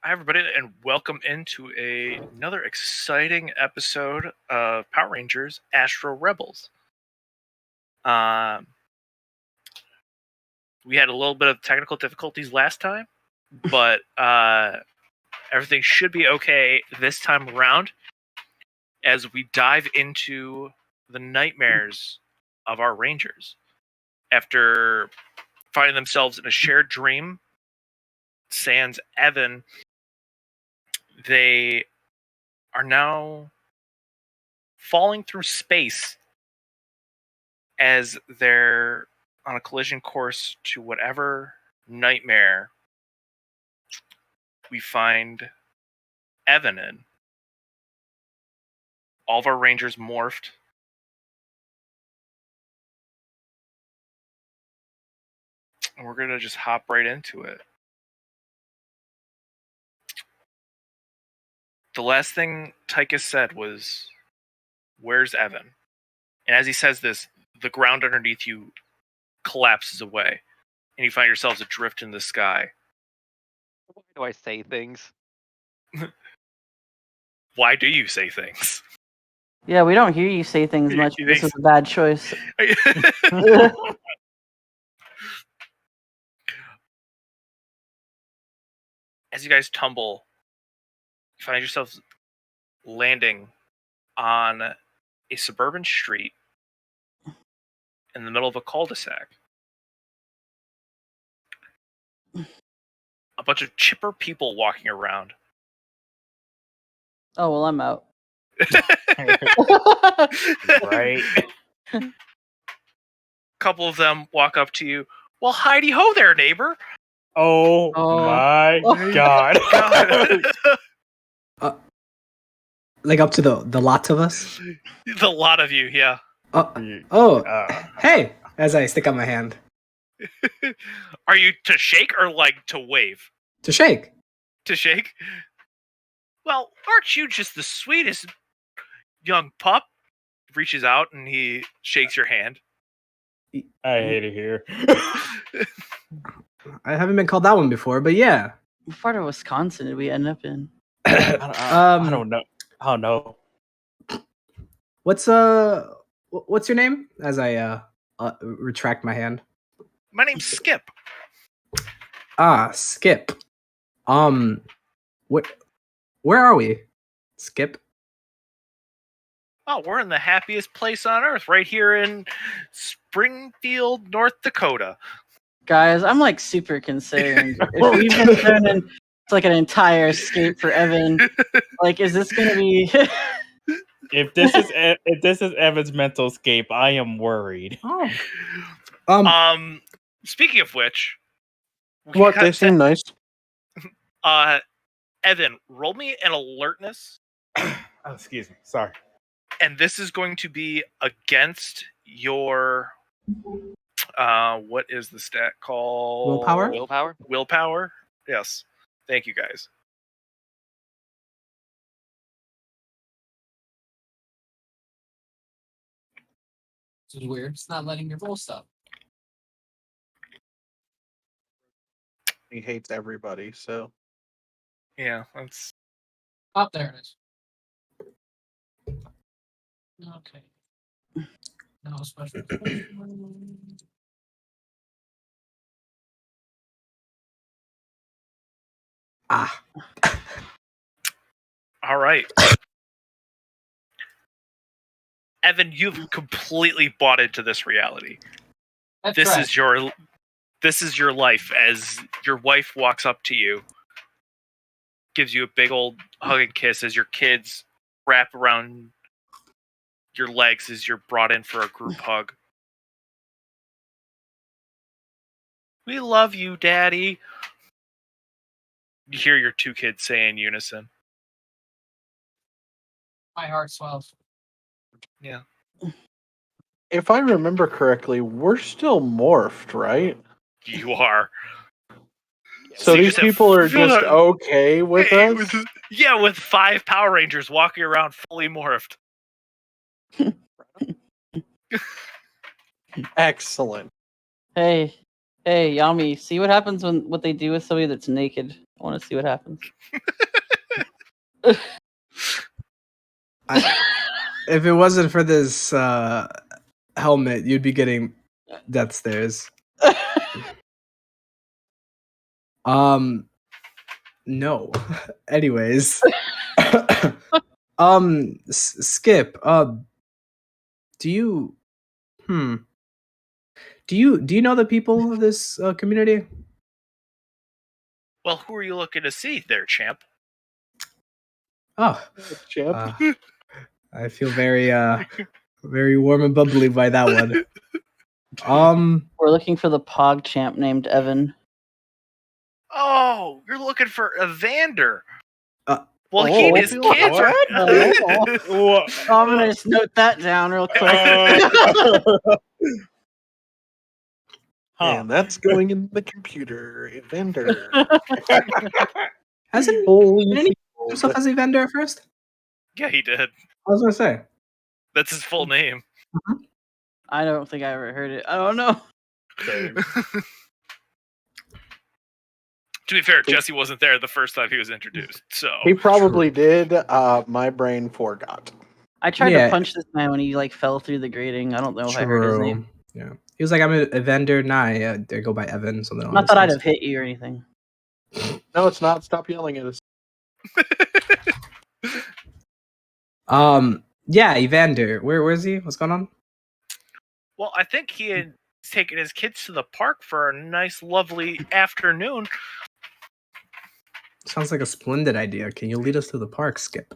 Hi, everybody, and welcome into another exciting episode of Power Rangers Astro Rebels. We had a little bit of technical difficulties last time, but everything should be okay this time around as we dive into the nightmares of our Rangers. After finding themselves in a shared dream, sans Evan, they are now falling through space as they're on a collision course to whatever nightmare we find Evan in. All of our Rangers morphed. And we're going to just hop right into it. The last thing Tychus said was, "Where's Evan?" And as he says this, the ground underneath you collapses away, and you find yourselves adrift in the sky. Why do I say things? Why do you say things? Yeah, we don't hear you say things much. This is a bad choice. As you guys tumble, you find yourselves landing on a suburban street in the middle of a cul-de-sac. A bunch of chipper people walking around. Oh, well, I'm out. Right. A couple of them walk up to you. "Well, hidey ho there, neighbor." Oh my god. Like up to the lot of us? The lot of you, yeah. Hey! As I stick out my hand. Are you to shake or like to wave? To shake. To shake? Well, aren't you just the sweetest young pup? Reaches out and he shakes your hand. I hate it here. I haven't been called that one before, but yeah. What part of Wisconsin did we end up in? I don't know. I don't know. What's your name? As I retract my hand. My name's Skip. Skip. Where are we? Skip? Oh, we're in the happiest place on earth, right here in Springfield, North Dakota. Guys, I'm like super concerned. If we've been turning to like an entire escape for Evan, like, is this gonna be? If this is Evan's mental escape, I am worried. Oh. Speaking of which, what they seem nice. Evan, roll me an alertness. Oh, excuse me. Sorry. And this is going to be against your what is the stat called? Willpower? Willpower? Yes. Thank you, guys. This is weird. It's not letting me roll stuff. He hates everybody, so. Yeah, that's... Oh, there it is. Okay. No special. All right. Evan, you've completely bought into this reality. That's right. This is your life as your wife walks up to you, gives you a big old hug and kiss as your kids wrap around your legs as you're brought in for a group hug. "We love you, Daddy." You hear your two kids say in unison. My heart swells. Yeah. If I remember correctly, we're still morphed, right? You are. So these people are just okay with us? Yeah, with 5 Power Rangers walking around fully morphed. Excellent. Hey, Hey, Yami, see what happens when what they do with somebody that's naked. I want to see what happens. If it wasn't for this helmet, you'd be getting death stares. No. Anyways. Skip, do you do you know the people of this community? Well, who are you looking to see there, champ? Oh, Champ. I feel very very warm and bubbly by that one. We're looking for the Pog champ named Evan. Oh, you're looking for Evander. oh, Well, he and his what? kids are. What? I'm gonna just note that down real quick. And that's going in the computer. Vendor. Hasn't Holy did any shit. himself as a vendor at first? Yeah, he did. I was gonna say. That's his full name. I don't think I ever heard it. I don't know. To be fair, Jesse wasn't there the first time he was introduced, so He probably did. My brain forgot. I tried Yeah. to punch this man when he like fell through the grating. I don't know if I heard his name. Yeah. He was like, I'm a vendor. Nah, yeah, I go by Evan. Something Not that I'd have hit you or anything. No, it's not. Stop yelling at us. Yeah, Evander. Where is he? What's going on? well, I think he had taken his kids to the park for a nice, lovely afternoon. Sounds like a splendid idea. Can you lead us to the park, Skip?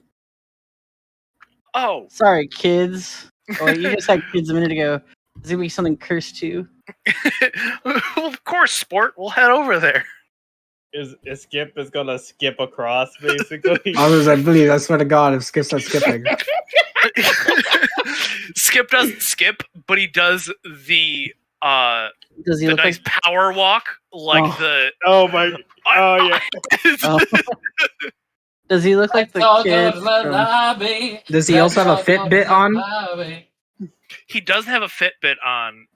Oh, Sorry, kids. Oh, wait, you just had kids a minute ago. Is gonna be something cursed too? well, of course, sport. We'll head over there. Is Skip is gonna skip across basically? Others, I believe. I swear to God, if Skip starts skipping. Skip doesn't skip, but he does the Does he the look nice like? power walk, like Oh. the. Oh my! Oh yeah! Oh. Does he look like the kid? From... Does he also have a Fitbit on? He doesn't have a Fitbit on,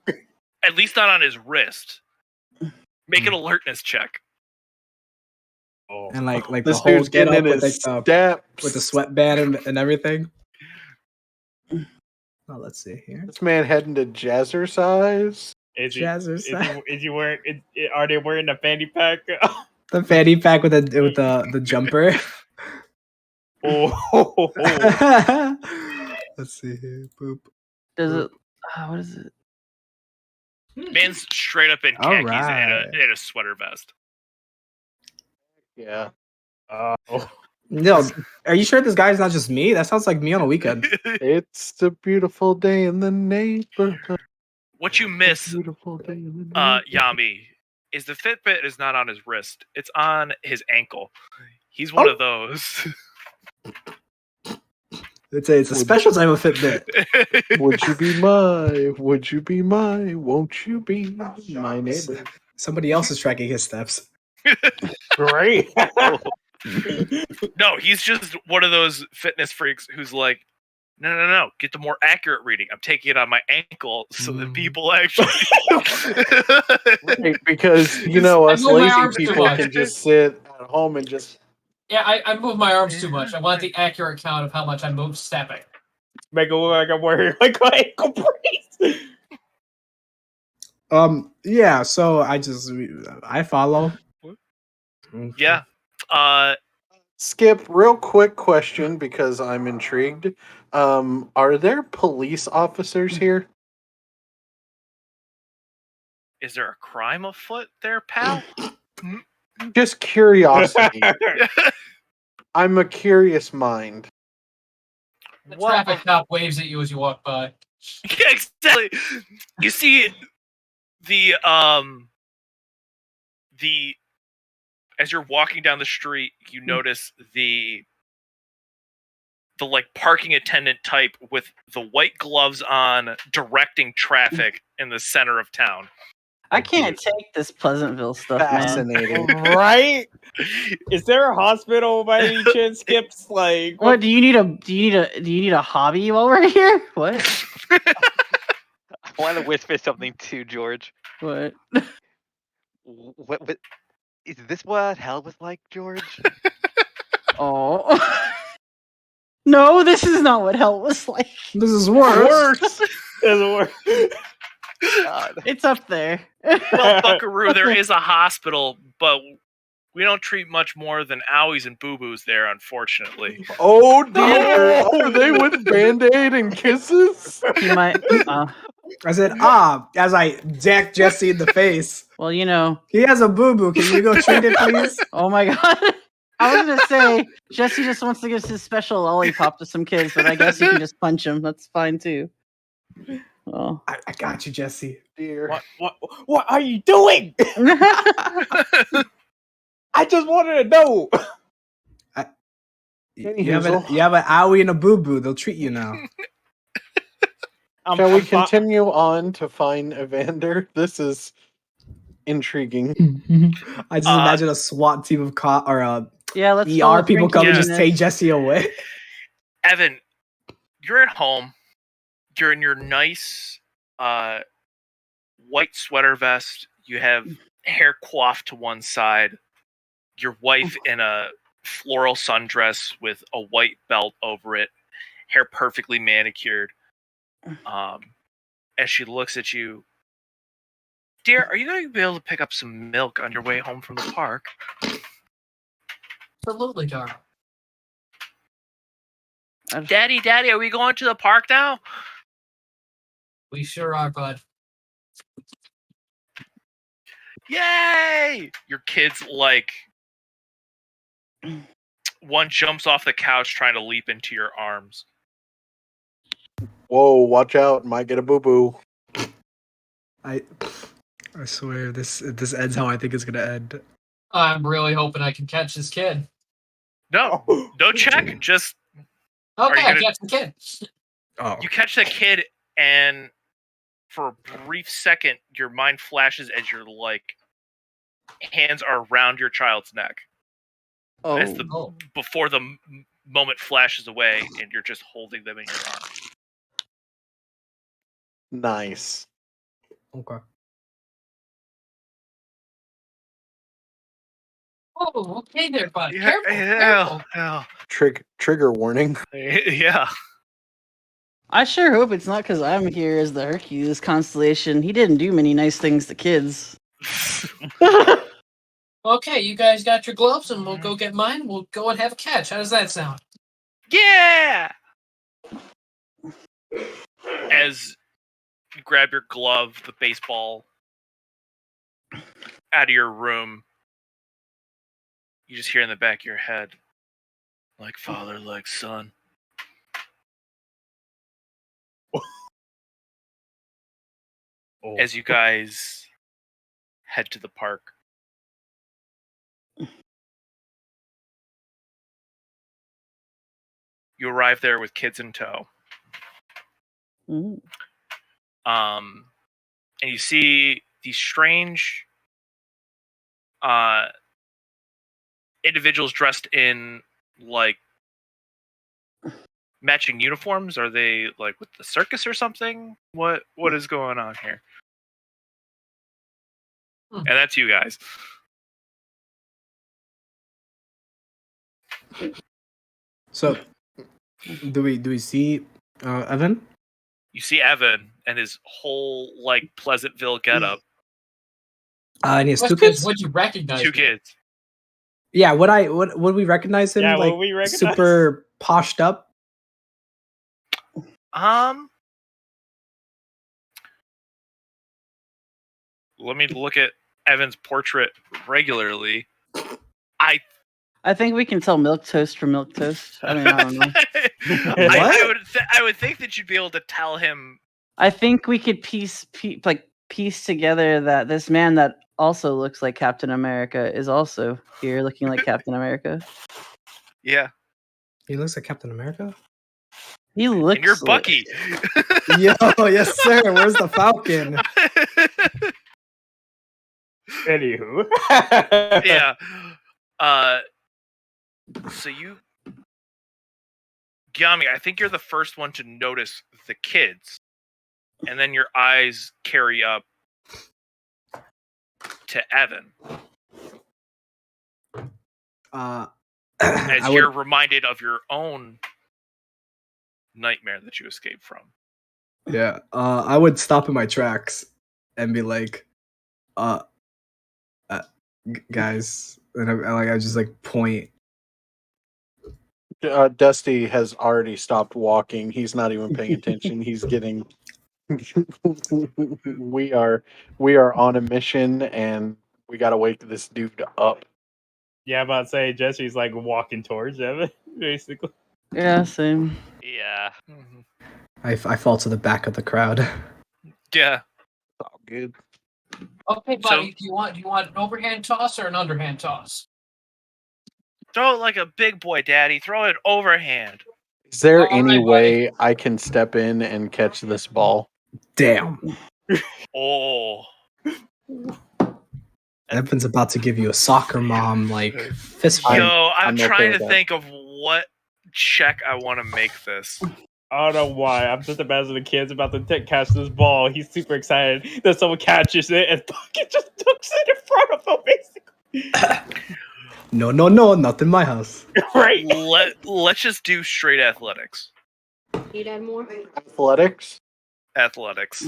at least not on his wrist. Make an alertness check. Oh. And like This the whole dude's get getting up in with, his like, steps. with the sweatband and everything. Oh, let's see here. This man heading to Jazzercise. Is he? Jazzercise. Is he wearing? Are they wearing a fanny pack? The fanny pack with the jumper. Oh. Let's see here. Boop. Does it? What is it? Man's straight up in All khakis right. and a sweater vest. Yeah. Oh. No, are you sure this guy's not just me? That sounds like me on a weekend. It's a beautiful day in the neighborhood. What you miss, Beautiful day in the neighborhood. Yami, is the Fitbit is not on his wrist. It's on his ankle. He's one of those. It's a special type of Fitbit. Would you be my? Would you be my? Won't you be my neighbor? Somebody else is tracking his steps. Great. No, he's just one of those fitness freaks who's like, no, get the more accurate reading. I'm taking it on my ankle so that people actually. Right, because you know I us move my lazy arms too people much. can just sit at home and just Yeah, I move my arms too much. I want the accurate count of how much I move stepping. Make it look like I'm wearing like my ankle brace. Yeah, so I follow. Yeah. skip. Real quick question because I'm intrigued. Are there police officers here? Is there a crime afoot there, pal? Just curiosity. I'm a curious mind. The Well, traffic cop waves at you as you walk by. yeah, exactly. You see the as you're walking down the street, you notice the like parking attendant type with the white gloves on directing traffic in the center of town. I can't take this Pleasantville stuff, man. Fascinating. Right? Is there a hospital by any chance, Skips? Like, What do you need a hobby while we're here? What? I want to whisper something to George. What? What? Is this what hell was like, George? Oh. No, this is not what hell was like. This is worse. Doesn't work. God. It's up there. Well, Buckaroo, there is a hospital, but we don't treat much more than owies and boo-boos there, unfortunately. Oh dear! Are they with Band-Aid and kisses? He might. I said, as I jacked Jesse in the face. Well, you know. He has a boo-boo. Can you go treat it, please? Oh my god. I was gonna say Jesse just wants to give his special lollipop to some kids, but I guess you can just punch him. That's fine too. Oh. I got you, Jesse. Dear. What are you doing? I just wanted to know. You have an owie and a boo-boo. They'll treat you now. Shall we continue on to find Evander? This is intriguing. I just imagine a SWAT team of yeah, let's ER people come and just this. take Jesse away. Evan, you're at home. You're in your nice white sweater vest. You have hair coiffed to one side. Your wife in a floral sundress with a white belt over it. Hair perfectly manicured. As she looks at you, dear, are you going to be able to pick up some milk on your way home from the park? Absolutely, darling. Daddy, are we going to the park now? We sure are, bud. Yay! Your kids, one jumps off the couch trying to leap into your arms. Whoa, watch out. Might get a boo-boo. I swear, if this ends how I think it's gonna end. I'm really hoping I can catch this kid. No check. Just Okay, I gonna- catch the kid. Oh, you catch the kid, and for a brief second, your mind flashes as your hands are around your child's neck. Oh. As before the moment flashes away, and you're just holding them in your arms. Nice. okay. Oh, okay there, bud. Yeah, Careful. yeah. Trigger warning. Yeah. I sure hope it's not because I'm here as the Hercules constellation. He didn't do many nice things to kids. Okay, you guys got your gloves, and we'll go get mine. We'll go and have a catch. How does that sound? Yeah! As you grab your glove, the baseball, out of your room, you just hear in the back of your head, like father, like son. As you guys head to the park. You arrive there with kids in tow. Mm. And you see these strange individuals dressed in matching uniforms. Are they with the circus or something? What is going on here? And that's you guys. So, do we see Evan? You see Evan and his whole Pleasantville getup. And he has two Question is, kids. would you recognize Two me? kids. Yeah, would we recognize him? Yeah, would we recognize- super poshed up? Let me look at Evan's portrait regularly. I think we can tell milk toast from milk toast. I mean, I don't know. I would think that you'd be able to tell him. I think we could piece together that this man that also looks like Captain America is also here looking like Captain America. Yeah. He looks like Captain America? He looks And you're Bucky. Yo, yes sir. Where's the Falcon? Anywho. Yeah. So you, Gyami, I think you're the first one to notice the kids, and then your eyes carry up to Evan As as you're reminded of your own nightmare that you escaped from. Yeah, I would stop in my tracks and be like, guys, and I just like point. Dusty has already stopped walking. He's not even paying attention. He's getting. we are on a mission, and we gotta wake this dude up. Yeah, I'm about to say Jesse's like walking towards Evan, basically. Yeah, same. Yeah. I fall to the back of the crowd. Yeah. It's all good. Okay, buddy. Do you want an overhand toss or an underhand toss? Throw it like a big boy, Daddy. Throw it overhand. Is there All any right, way I can step in and catch this ball? Damn, Oh. Evan's about to give you a soccer mom like fist fight. Yo, I'm I'm okay trying with to that. think of what check I want to make this. I don't know why. I'm just imagining the kid's about to catch this ball. He's super excited that someone catches it and fucking just dunks it in front of him, basically. No, not in my house. Right. Let's just do straight athletics. Need add more? Athletics. Athletics.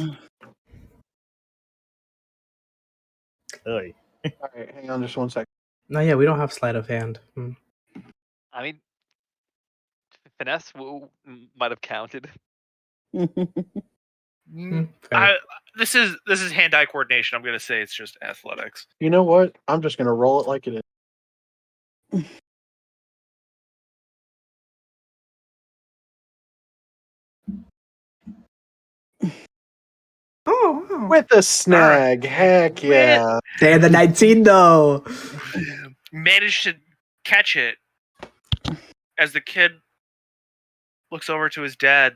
Really? All right, hang on just one second. No, yeah, we don't have sleight of hand. I mean, finesse might have counted. Fair. This is hand-eye coordination. I'm gonna say it's just athletics. You know what? I'm just gonna roll it like it is. Oh, With a snag. Heck yeah. day of the 19 though. Managed to catch it as the kid looks over to his dad,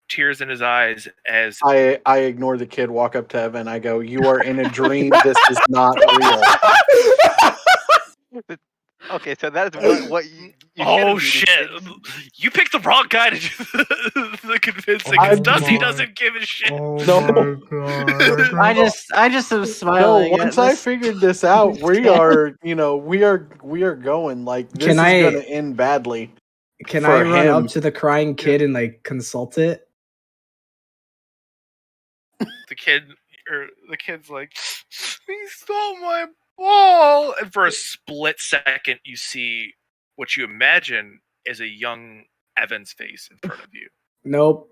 tears in his eyes as I ignore the kid, walk up to Evan, I go, "You are in a dream. This is not real." Okay, so that is what you oh should've shit! needed. You picked the wrong guy to do the convincing. I'm 'Cause Dusty not- doesn't give a shit. Oh No. my god. I just am No, smiling. at once I this. figured this out, we are going like this Can is I- gonna end badly. Can For I run him. up to the crying kid and like consult it? The kid's like, he stole my ball, and for a split second, you see what you imagine is a young Evan's face in front of you. Nope.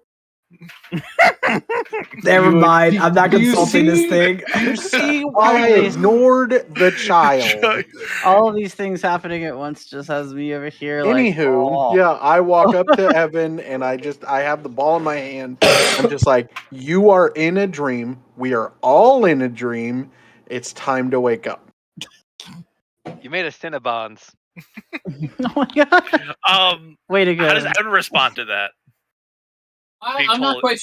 Never mind. I'm not do you consulting this see- thing. You see I why ignored the child. all of these things happening at once just has me over here like. Anywho, oh. yeah, I walk up to Evan and I have the ball in my hand. I'm just like, "You are in a dream. We are all in a dream. It's time to wake up." You made a Cinnabons. Oh my god! Way to go! How does Evan respond to that? I'm not quite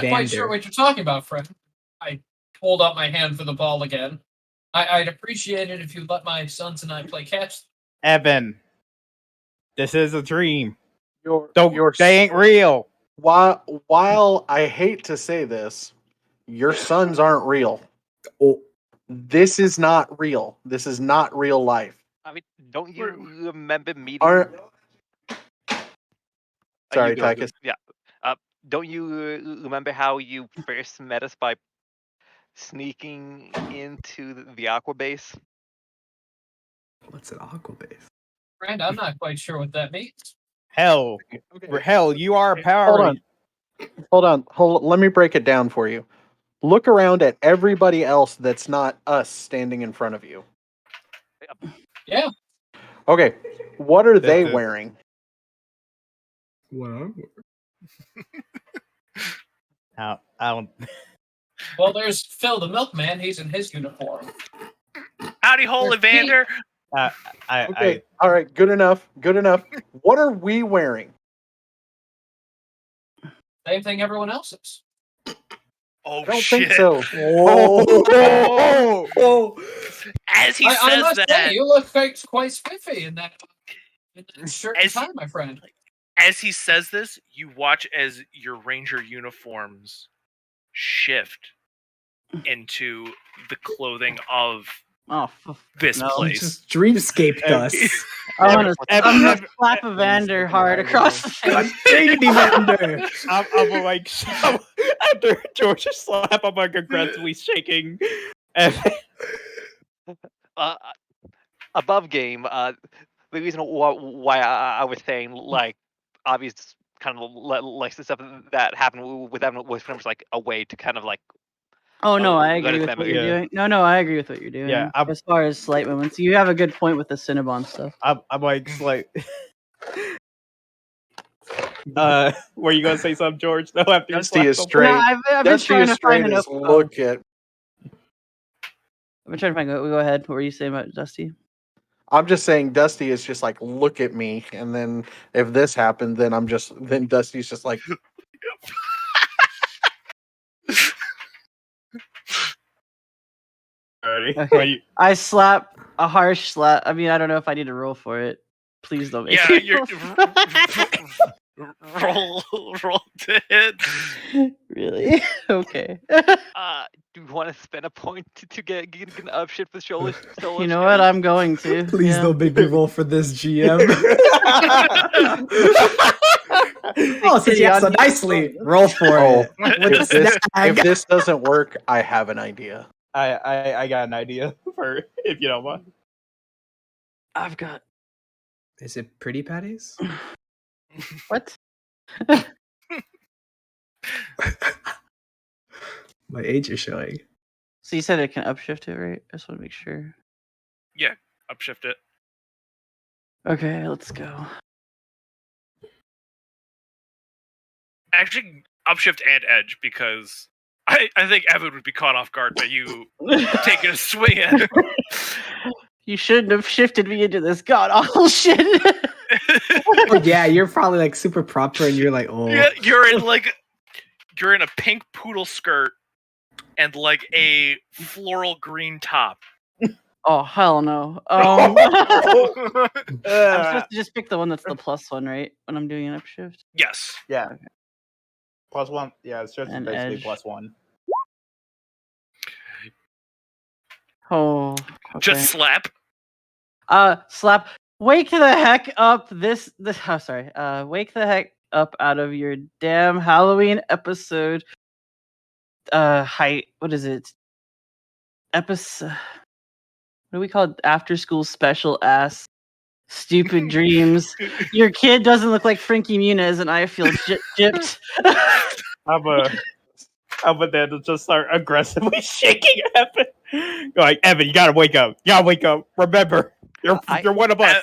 Vander. sure what you're talking about, friend. I hold out my hand for the ball again. I'd appreciate it if you let my sons and I play catch. Evan, this is a dream. You're They ain't real. while I hate to say this, your sons aren't real. Oh, This is not real. This is not real life. I mean, don't you remember meeting? Are Sorry, you go, Tychus. Yeah. Don't you remember how you first met us by sneaking into the aqua base? what's an aqua base? Friend, I'm not quite sure what that means. Hell, Okay. hell, you are a power. Hold on. Let me break it down for you. Look around at everybody else that's not us standing in front of you. Yeah. Okay. What are they That's it. wearing? What? I don't. Well, there's Phil the milkman. He's in his uniform. Howdy, ho, Evander. Okay. All right. Good enough. Good enough. What are we wearing? Same thing everyone else is. Oh I don't shit! think so. As he I says must that, say, you look quite spiffy in that shirt and As he- tie, my friend. as he says this, you watch as your ranger uniforms shift into the clothing of Oh, this no. You place. just dreamscaped Ev- us. I'm gonna Ev- slap Ev- Evander hard across the God face. dang it, Evander! I'm like after George's slap, I'm like aggressively shaking. And Above game, the reason why I was saying like obvious kind of like the stuff that happened with them was pretty much like a way to kind of like Oh no, I let agree us with what you're Yeah. doing. No, I agree with what you're doing. Yeah, I'm- as far as slight moments, you have a good point with the Cinnabon stuff. I'm like, were you gonna say something, George? No, after you Dusty slap is someone? straight. No, I've been Dusty trying is to find straight an as open. look at. I've been trying to find. Go ahead. What were you saying about Dusty? I'm just saying Dusty is just like, look at me, and then if this happened, then Dusty's just like, Alrighty. Okay. Well, you- I slap a harsh slap. I mean, I don't know if I need to roll for it. Please don't make Yeah, me you're roll to hit. really okay. do you want to spend a point to get an upshift with solo? You know what? I'm going to. Please yeah. don't make me roll for this, GM. Oh, since you asked so nicely, roll for oh, it. With if the this, snag. if this doesn't work, I have an idea. I got an idea for if you don't mind. I've got Is it pretty patties? what? My age is showing. So you said it can upshift it, right? I just want to make sure. Upshift it. Okay, let's go. Actually, upshift and edge because I think Evan would be caught off guard by you taking a swing at him. You shouldn't have shifted me into this god awful shit. Oh yeah, you're probably like super proper, and you're like, oh, Yeah, you're in a pink poodle skirt and like a floral green top. Oh hell no. I'm Uh, supposed to just pick the one that's the plus one, right? When I'm doing an upshift. Yes. yeah. +1. Yeah, it's just And basically edge. +1. Oh. Okay. Just slap. Slap. Wake the heck up! This. Oh, sorry. Wake the heck up out of your damn Halloween episode. Height. What is it? Episode. What do we call it? After school special ass. Stupid dreams. Your kid doesn't look like Frankie Muniz, and I feel gypped. I'm then to just start aggressively shaking Evan. Like, Evan, you gotta wake up. You gotta wake up. Remember, you're one of us.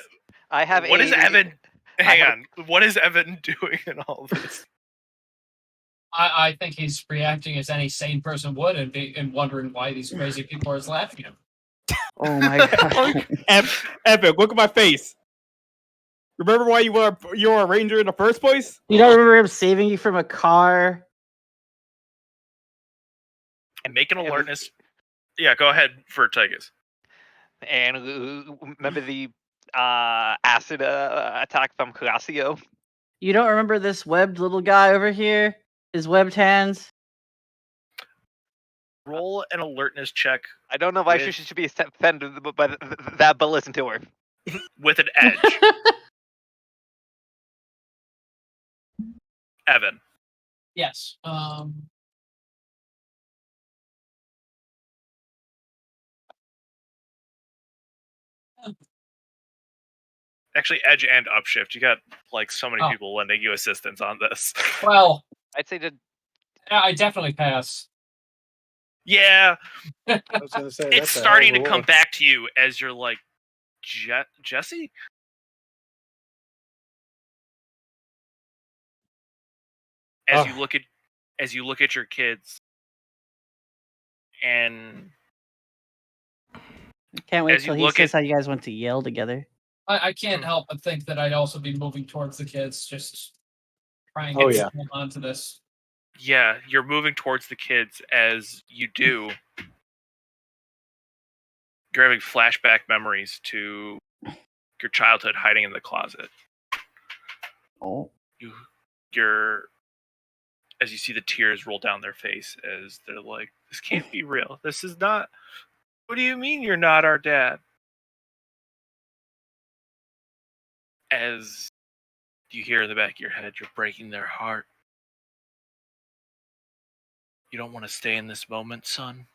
I have What is Evan? Hang have on. What is Evan doing in all this? I think he's reacting as any sane person would and wondering why these crazy people are laughing at him. Oh my god. Evan, look at my face. Remember why you were a ranger in the first place? You don't remember him saving you from a car? And make an alertness. Yeah, go ahead for Tigers. And remember the acid attack from Horacio? You don't remember this webbed little guy over here? His webbed hands? Roll an alertness check I don't know why she should be offended by that, but listen to her. with an edge. Evan. Yes. Actually, edge and upshift. You got like so many Oh. people lending you assistance on this. Well, I'd say to I definitely pass. Yeah, I was gonna say it's that's a starting to hell of a come roll. back to you as you're like, Jesse? As you look at your kids and Can't wait As you till he look says at- how you guys went to Yale together. I can't help but think that I'd also be moving towards the kids, just trying Oh, to yeah. hold on to this. yeah, you're moving towards the kids as you do. You're having flashback memories to your childhood hiding in the closet. Oh. You're as you see the tears roll down their face as they're like, this can't be real. This is not What do you mean you're not our dad? As you hear in the back of your head, you're breaking their heart. You don't want to stay in this moment, son?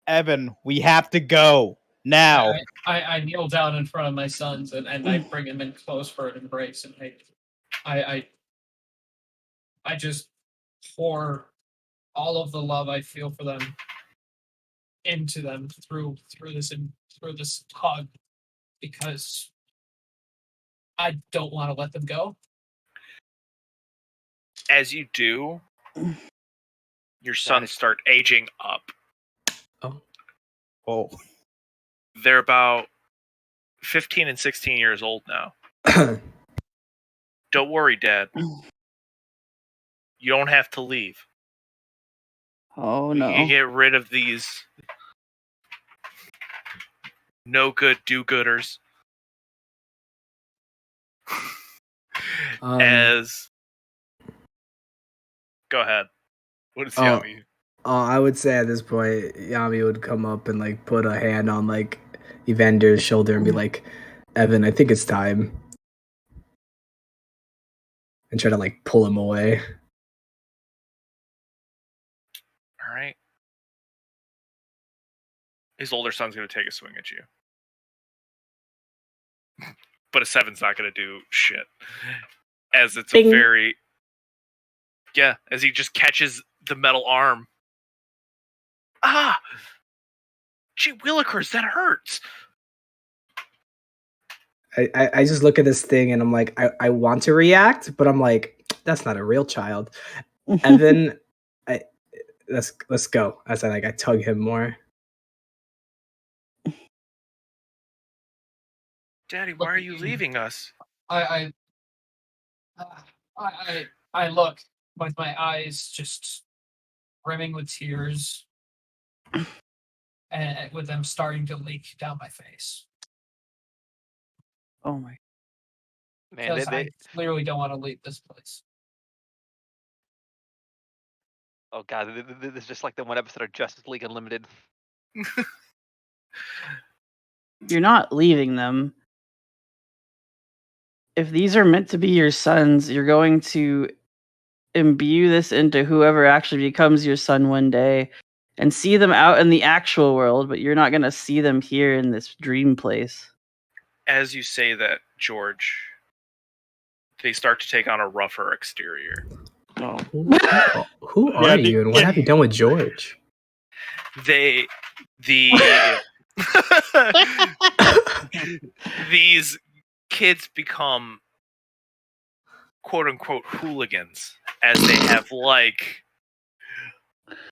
Evan, we have to go now. I kneel down in front of my sons and I bring them in close for an embrace, and I just pour all of the love I feel for them into them through this hug, because I don't want to let them go. As you do, your sons start aging up. Oh. They're about 15 and 16 years old now. Don't worry, Dad. You don't have to leave. Oh We no. can get rid of these no good do-gooders. As go ahead. What is Yami? I would say at this point, Yami would come up and like put a hand on like Evander's shoulder and be like, "Evan, I think it's time," and try to like pull him away. All right. His older son's going to take a swing at you. But a 7's not going to do shit. As it's Bing. a very... Yeah, as he just catches the metal arm. Ah! Gee willikers, that hurts! I just look at this thing and I'm like, I want to react, but I'm like, that's not a real child. Evan, let's go. As I tug him more. Daddy, why are you leaving us? I look with my eyes just brimming with tears, and with them starting to leak down my face. Oh my. Man, Because I clearly don't want to leave this place. oh god, this is just like the one episode of Justice League Unlimited. You're not leaving them. If these are meant to be your sons, you're going to imbue this into whoever actually becomes your son one day and see them out in the actual world, but you're not going to see them here in this dream place. As you say that, George, they start to take on a rougher exterior. Oh. Who are you and what have you done with George? These kids become quote unquote hooligans as they have like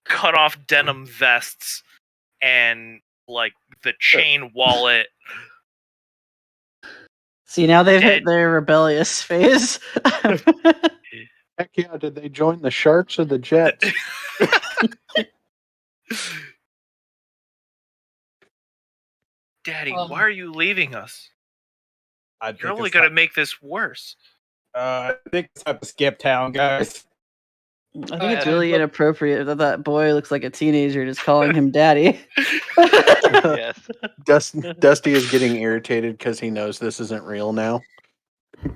cut off denim vests and like the chain wallet. See, now they've hit their rebellious phase. Heck yeah, did they join the Sharks or the Jets? Daddy, why are you leaving us? You're only it's going to make this worse. I think it's time to skip town, guys. I think it's really inappropriate that boy looks like a teenager just calling him daddy. Yes. Dusty is getting irritated because he knows this isn't real now.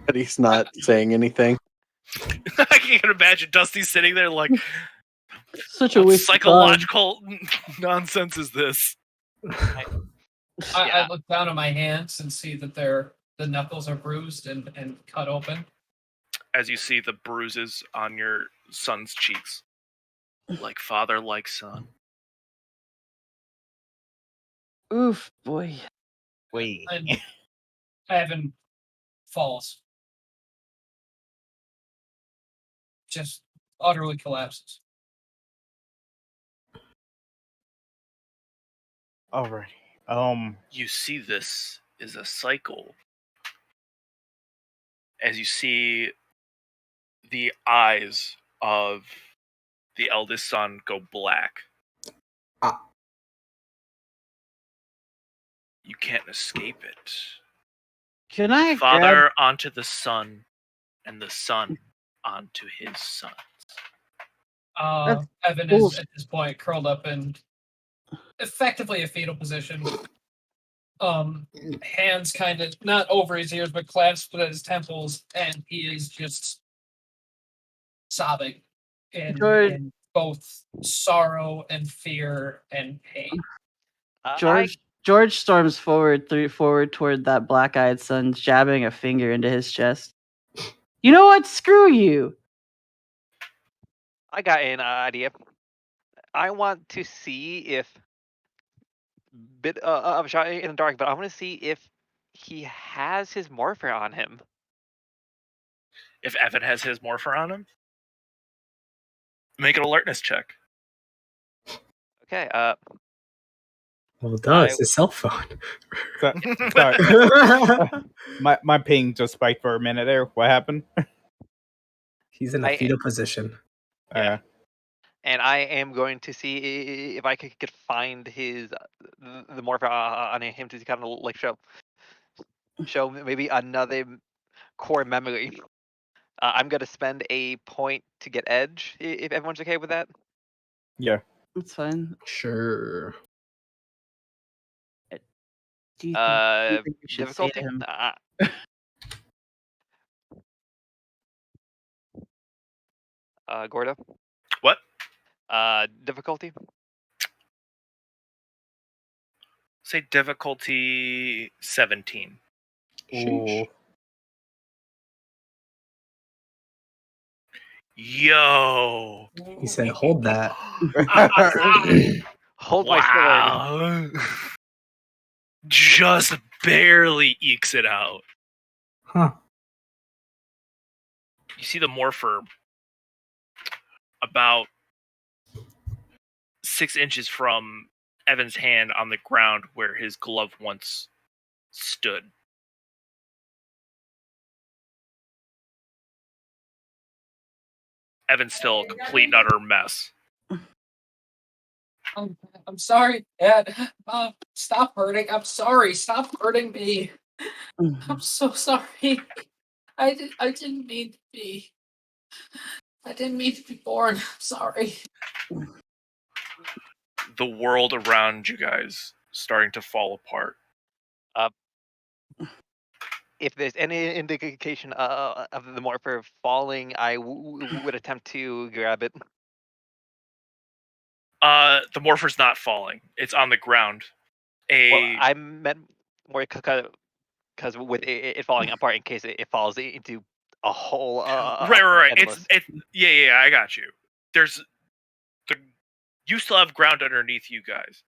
But he's not saying anything. I can imagine Dusty sitting there like, such a what waste psychological nonsense is this? I look down at my hands and see that the knuckles are bruised and cut open. As you see the bruises on your son's cheeks. Like father, like son. Oof, boy. Wait. And Evan falls. Just utterly collapses. Alright. You see this is a cycle. As you see the eyes of the eldest son go black. You can't escape it. Can I Father onto the son, and the son onto his sons. Evan is at this point curled up in effectively a fetal position. Hands kind of not over his ears, but clasped at his temples, and he is just sobbing in both sorrow and fear and pain. George storms forward toward that black-eyed son, jabbing a finger into his chest. You know what? Screw you. I got an idea. I want to see if bit of a shot in the dark, but I want to see if he has his morpher on him. If Evan has his morpher on him, make an alertness check. Okay. Well, duh, it's his cell phone. Sorry. my ping just spiked for a minute there. What happened? He's in a fetal position. Yeah. And I am going to see if I could find his the morpher on him to kind of like show maybe another core memory. I'm going to spend a point to get edge if everyone's okay with that. Yeah, that's fine. Sure. Do you think you should difficulty? say to him? Gordo? What? Difficulty? Say difficulty 17. Ooh. Yo. He said, "Hold that." Hold my sword. Just barely ekes it out. Huh. You see the morpher about 6 inches from Evan's hand on the ground where his glove once stood. Evan's still a complete and utter mess. I'm sorry, Dad. Stop hurting. I'm sorry. Stop hurting me. I'm so sorry. I didn't mean to be. I didn't mean to be born. I'm sorry. The world around you guys starting to fall apart. If there's any indication of the morpher falling, I would attempt to grab it. The morpher's not falling. It's on the ground. Well, I meant more because with it falling apart in case it falls into a hole. Right. It's yeah. I got you. You still have ground underneath you guys.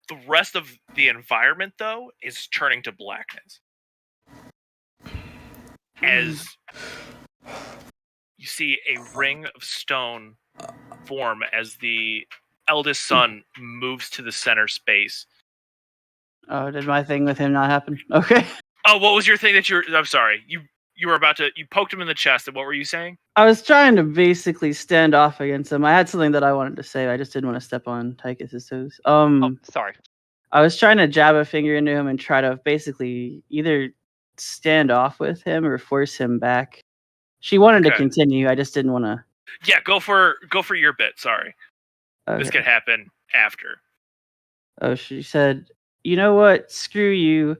The rest of the environment, though, is turning to blackness. As you see a ring of stone form as the eldest son moves to the center space. Oh, did my thing with him not happen? Okay. Oh, what was your thing that I'm sorry. You were about to... You poked him in the chest, and what were you saying? I was trying to basically stand off against him. I had something that I wanted to say. I just didn't want to step on Tychus's toes. Sorry. I was trying to jab a finger into him and try to basically either stand off with him or force him back. She wanted to continue. I just didn't want to. Yeah, go for your bit. Sorry. Okay. This could happen after. Oh, she said, "You know what? Screw you.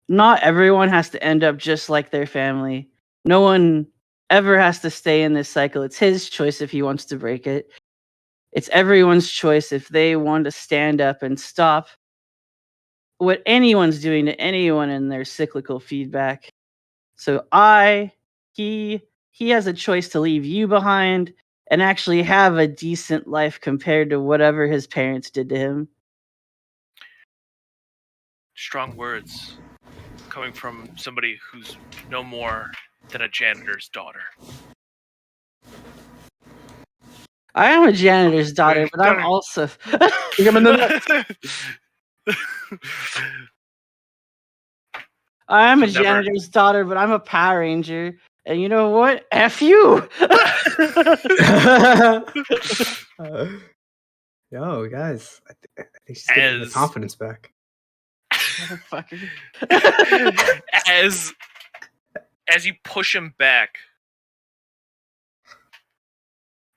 Not everyone has to end up just like their family. No one ever has to stay in this cycle. It's his choice if he wants to break it. It's everyone's choice if they want to stand up and stop what anyone's doing to anyone in their cyclical feedback. So he has a choice to leave you behind and actually have a decent life compared to whatever his parents did to him." Strong words coming from somebody who's no more than a janitor's daughter. I am a janitor's daughter, but I'm also... I am a janitor's daughter, but I'm a Power Ranger. And you know what? F you! Yo, guys. I think she's getting the confidence back. Motherfucker. As you push him back,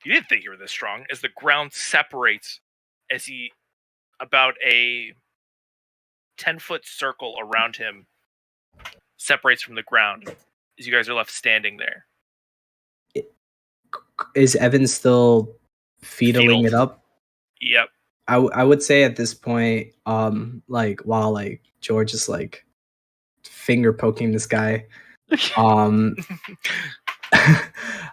You didn't think you were this strong. As the ground separates, as he about a 10-foot circle around him separates from the ground, as you guys are left standing there. Is Evan still feedling it up? Yep. I would say at this point, like while like George is like finger poking this guy,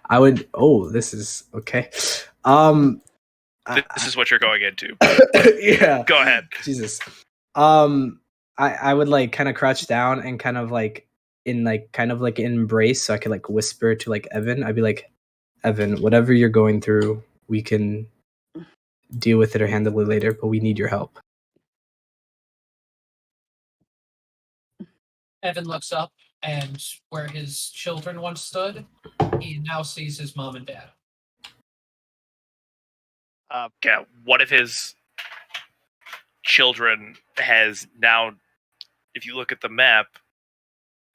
I would. Oh, this is okay. This is what you're going into. Yeah. Go ahead. Jesus. I would like kind of crouch down and kind of like in embrace, so I could like whisper to like Evan. I'd be like, Evan, whatever you're going through, we can deal with it or handle it later, but we need your help. Evan looks up, and where his children once stood, he now sees his mom and dad. Yeah, one of his children has now, if you look at the map,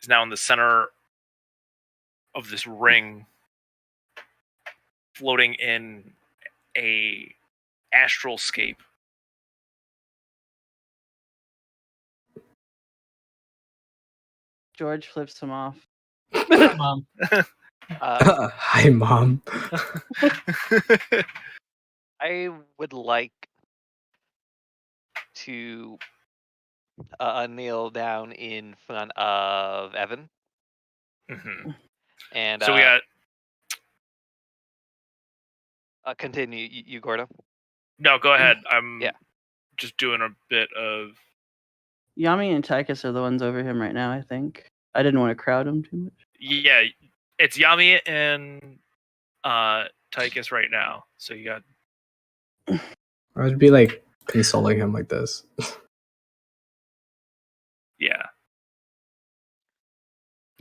is now in the center of this ring, floating in a astral scape. George flips him off. Mom. Hi, Mom. I would like to kneel down in front of Evan. Mm-hmm. And So we got. Continue, you Gordo. No, go ahead. I'm Yeah. just doing a bit of. Yami and Tychus are the ones over him right now, I think. I didn't want to crowd him too much. Yeah, it's Yami and Tychus right now. So you got. I would be like consoling him like this. Yeah.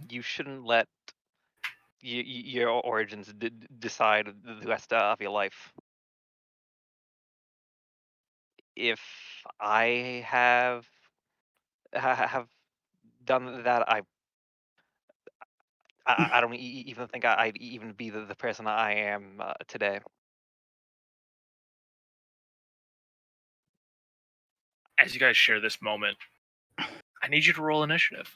You shouldn't let your origins decide the rest of your life. If I have done that, I don't even think I'd even be the person I am today. As you guys share this moment, I need you to roll initiative.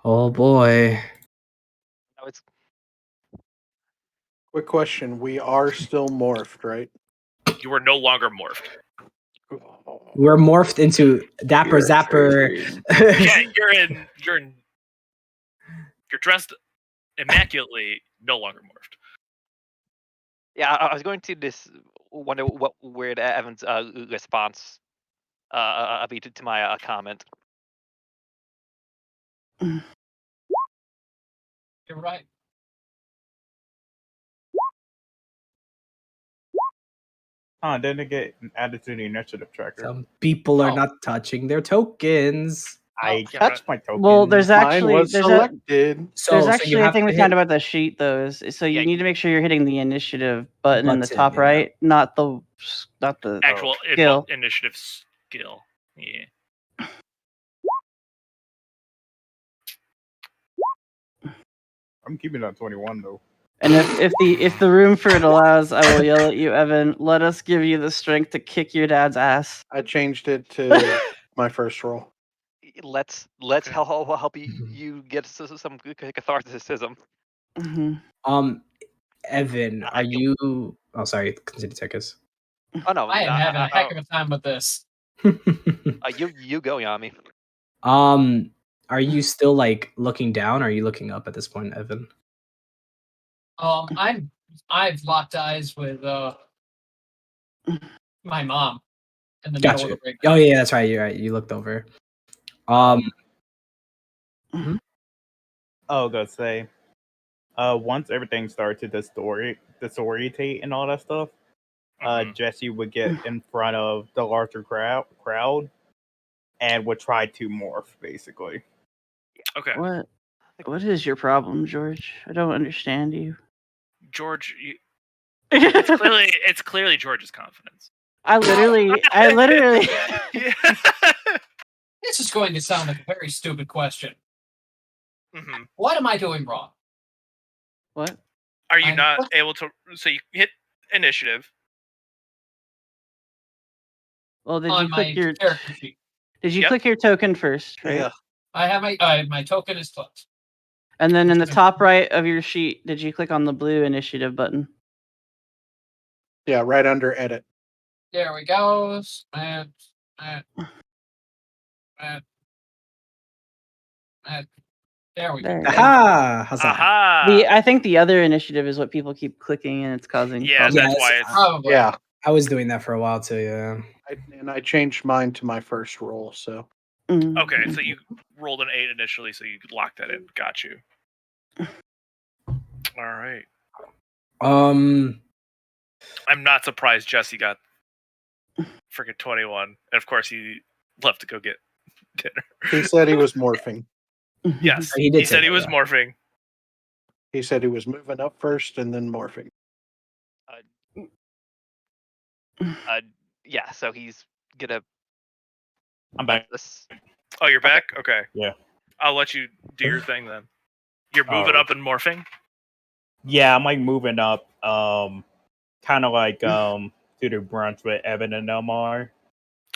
Oh boy. No, it's Quick question: we are still morphed, right? You are no longer morphed. We're morphed into Dapper You're Zapper. Yeah, you're dressed immaculately, no longer morphed. yeah. I was going to wonder what weird Evan's response be to my comment. You're right. Didn't it get added to the initiative tracker? Some people are Oh. not touching their tokens. I yeah, touched but- my token. Well, there's Mine actually was there's selected. there's actually a thing we to found hit about the sheet though. So Yeah, you need to make sure you're hitting the initiative button in the Button, top yeah. right, not the Actual skill. initiative skill. Yeah. I'm keeping it on 21 though. And if the room for it allows, I will yell at you, Evan. Let us give you the strength to kick your dad's ass. I changed it to my first roll. Let's Okay. help you get some catharticism. Mm-hmm. Evan, are you? Oh, sorry. Continue, Tekis. Oh no, I am having a heck of a time with this. you go, Yami. Are you still like looking down? Or are you looking up at this point, Evan? I've locked eyes with my mom in the middle of Gotcha. the break. Oh yeah, that's right. You're right. You looked over. Oh, go say. Once everything started to disorientate and all that stuff, Jesse would get in front of the larger crowd and would try to morph, basically. Okay. What is your problem, George? I don't understand you. George, it's clearly George's confidence. I literally. Yeah. This is going to sound like a very stupid question. Mm-hmm. What am I doing wrong? What? Are you I'm- not able to? So you hit initiative. Well, did on you my click your character sheet. Click your token first, right? Yeah. I have my token is clicked. And then in the Okay. top right of your sheet, did you click on the blue initiative button? Yeah, right under edit. There we go. And there we go. There you go. Aha! Huzzah. Aha! I think the other initiative is what people keep clicking and it's causing Yeah, problems. that's Yes, why it's. Probably. Yeah. I was doing that for a while too, yeah. I changed mine to my first roll, so. Mm. Okay, so you rolled an 8 initially, so you could lock that in. Got you. All right. Um I'm not surprised Jesse got freaking 21. And of course, he left to go get dinner. He said he was morphing. Yes, He did say said he that, was yeah. morphing. He said he was moving up first and then morphing. Yeah, so he's gonna. I'm back. This, Oh, you're back? Okay. Yeah. I'll let you do your thing then. You're moving Oh. up and morphing? Yeah, I'm like moving up, kind of like to the brunch with Evan and Elmar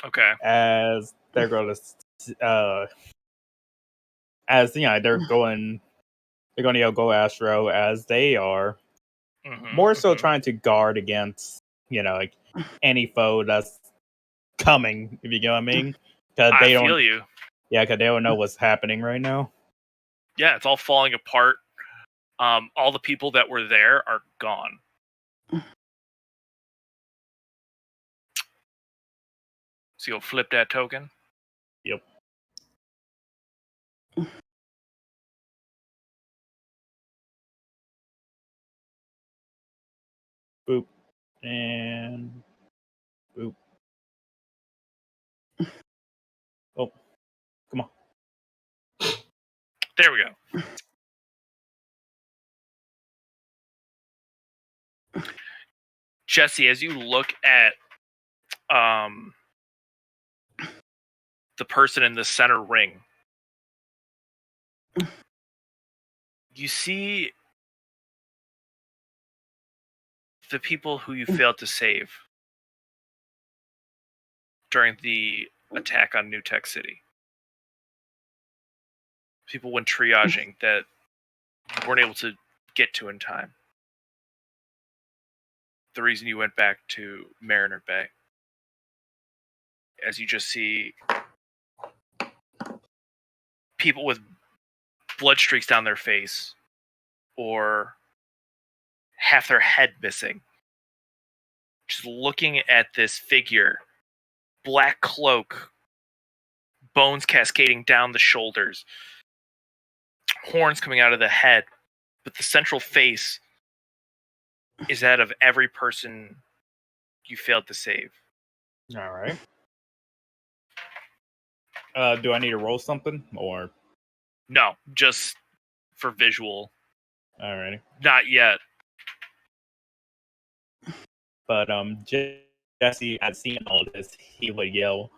Okay. as they're going to, as you know, they're going to go Astro as they are. Mhm, More so mhm. trying to guard against, like any foe that's coming, if you get what I mean. Because I they feel don't, you. yeah, because they don't know what's happening right now. Yeah, it's all falling apart. All the people that were there are gone. So you'll flip that token. Yep. Boop. And boop. Oh, come on. There we go. Jesse, as you look at the person in the center ring, you see the people who you failed to save during the attack on New Tech City. People went triaging that you weren't able to get to in time. The reason you went back to Mariner Bay. As you just see people with blood streaks down their face or half their head missing. Just looking at this figure, black cloak, bones cascading down the shoulders, horns coming out of the head, but the central face is that of every person you failed to save. All right. Do I need to roll something or? No, just for visual. Alrighty. Not yet. But Jesse, had seen all this, he would yell,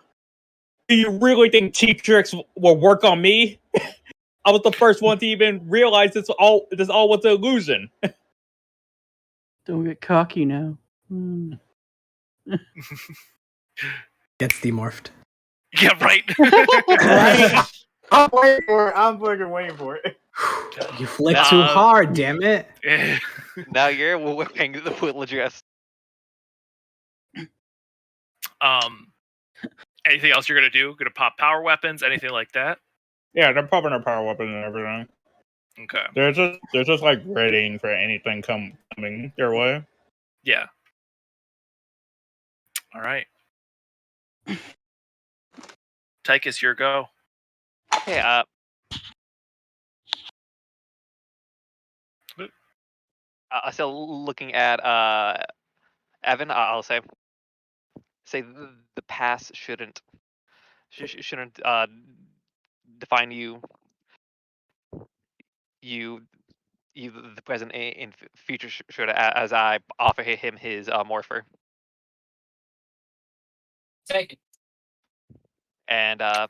"Do you really think cheap tricks will work on me? I was the first one to even realize this all was an illusion." Don't get cocky now. Mm. Gets demorphed. Yeah, right. Right? I'm waiting for it. I'm fucking waiting for it. You flick too hard, damn it. now you're whipping the full address. Anything else you're gonna do? Gonna pop power weapons? Anything like that? Yeah, they're popping their power weapons and everything. Okay. They're just like readying for anything coming their way. Yeah. All right. Tychus, your go. Okay, still looking at Evan, I'll say the past shouldn't define you the present in future should as I offer him his morpher. Take it. And I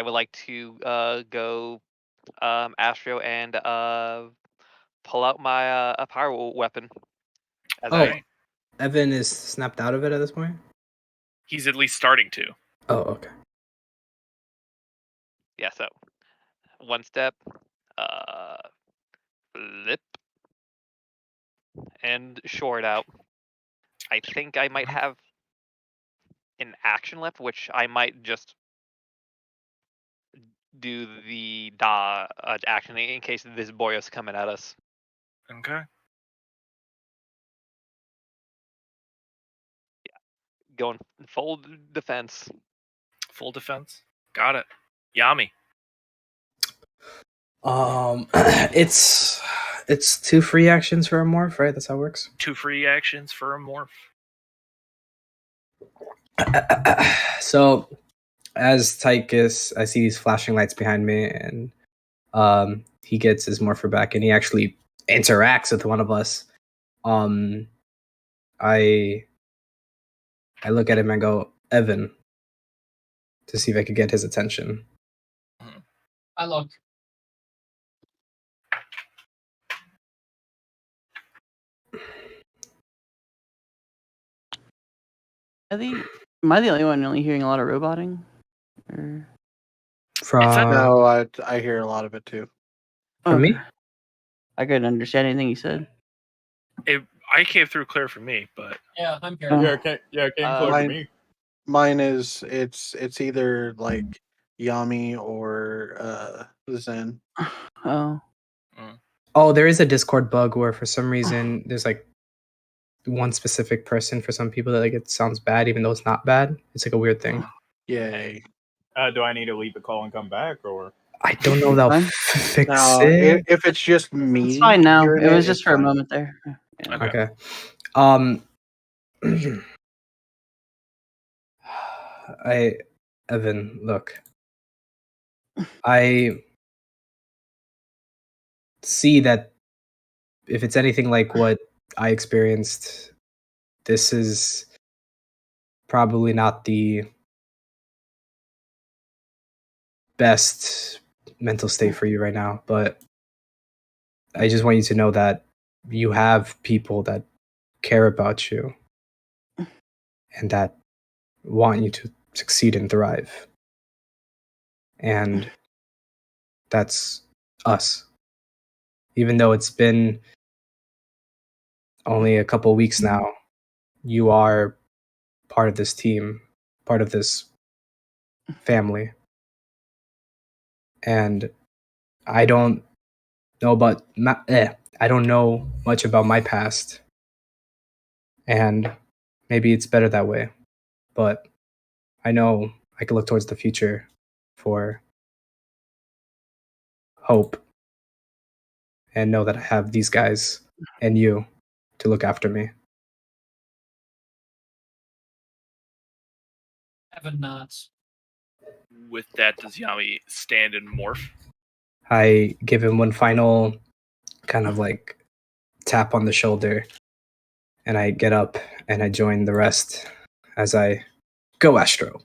would like to go Astro and pull out my a power weapon. As Oh. I, Evan is snapped out of it at this point? He's at least starting to. Oh, okay. yeah, so one step, flip, and short out. I think I might have an action left, which I might just do the action in case this Boyos coming at us. Okay. Going full defense. Full defense. Got it. Yami. It's 2 free actions for a morph, right? That's how it works. 2 free actions for a morph. So, as Tychus, I see these flashing lights behind me, and he gets his morpher back, and he actually interacts with one of us. I look at him and go, Evan, to see if I could get his attention. I look. Am I the only one only hearing a lot of roboting? Or... From No, I hear a lot of it too. From me? I couldn't understand anything you said. I came through clear for me, but Yeah, I'm here. Yeah, it came close to Mine- me. Mine is it's either like Yami or Zen. Oh. Oh, there is a Discord bug where for some reason there's like one specific person for some people that like it sounds bad even though it's not bad. It's like a weird thing. Yay. Do I need to leave the call and come back, or? I don't know. They'll Fine. fix Now, it. if it's just me, It's fine now. hearing It was it's just for a fine. moment there. Yeah. okay. Okay. Evan, look. I see that if it's anything like what I experienced, this is probably not the best mental state for you right now, but I just want you to know that you have people that care about you and that want you to succeed and thrive. And that's us. Even though it's been only a couple weeks now, you are part of this team, part of this family. And I don't know about I don't know much about my past. And maybe it's better that way. But I know I can look towards the future for hope and know that I have these guys and you to look after me. Evan nods. With that, does Yami stand and morph? I give him one final kind of like tap on the shoulder, and I get up and I join the rest as I go Astro.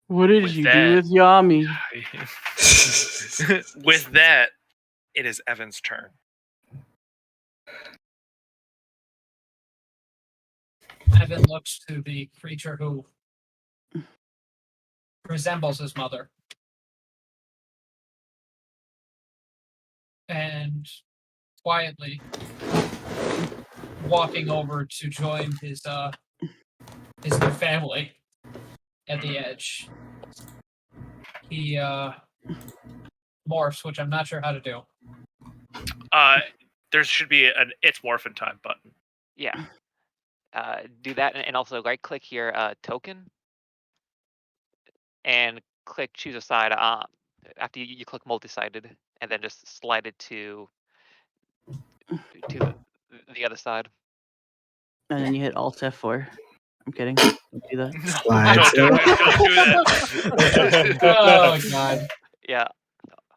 What did With you that- do with Yami? With that, it is Evan's turn. Evan looks to the creature who resembles his mother. And quietly walking over to join his new family at the edge. He morphs, which I'm not sure how to do. There should be an It's Morphin Time button. Yeah. Do that and also right click here token and click choose a side after you click multi-sided and then just slide it to the other side. And then you hit Alt F4. I'm kidding. Don't do that. Don't do that. Oh god. Yeah.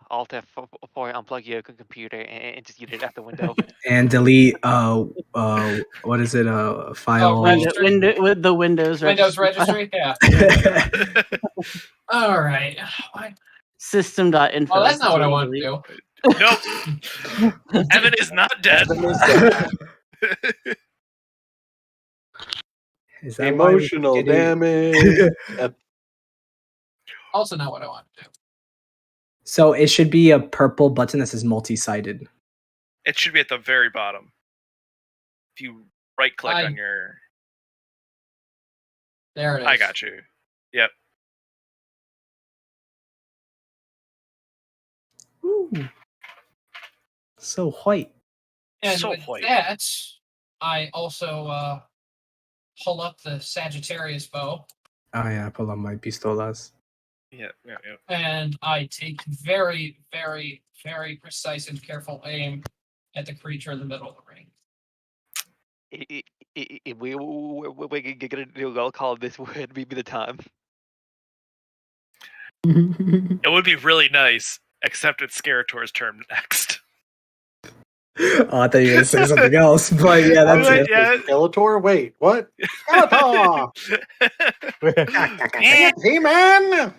Alt F4 unplug your computer and just use it at the window. And delete what is it? File. Oh, registry. With the Windows Windows registry. registry? Yeah. Alright. System.info. Oh, that's not what I want to do. Nope. Evan is not dead. Is that why we Emotional keep getting- damage. Also not what I want to do. So it should be a purple button that says multi-sided. It should be at the very bottom. If you right click on your. There it is. I got you. Yep. Ooh. So white. And So with white. that, I also pull up the Sagittarius bow. Oh yeah, pull up my pistolas. Yep. And I take very, very, very precise and careful aim at the creature in the middle of the ring. If we're gonna do a roll call, this would be the time. It would be really nice, except it's Skeletor's turn next. Oh, I thought you were gonna say something else, but yeah, that's Right, it. yeah. Skeletor? Wait, what? Skeletor! Hey, man!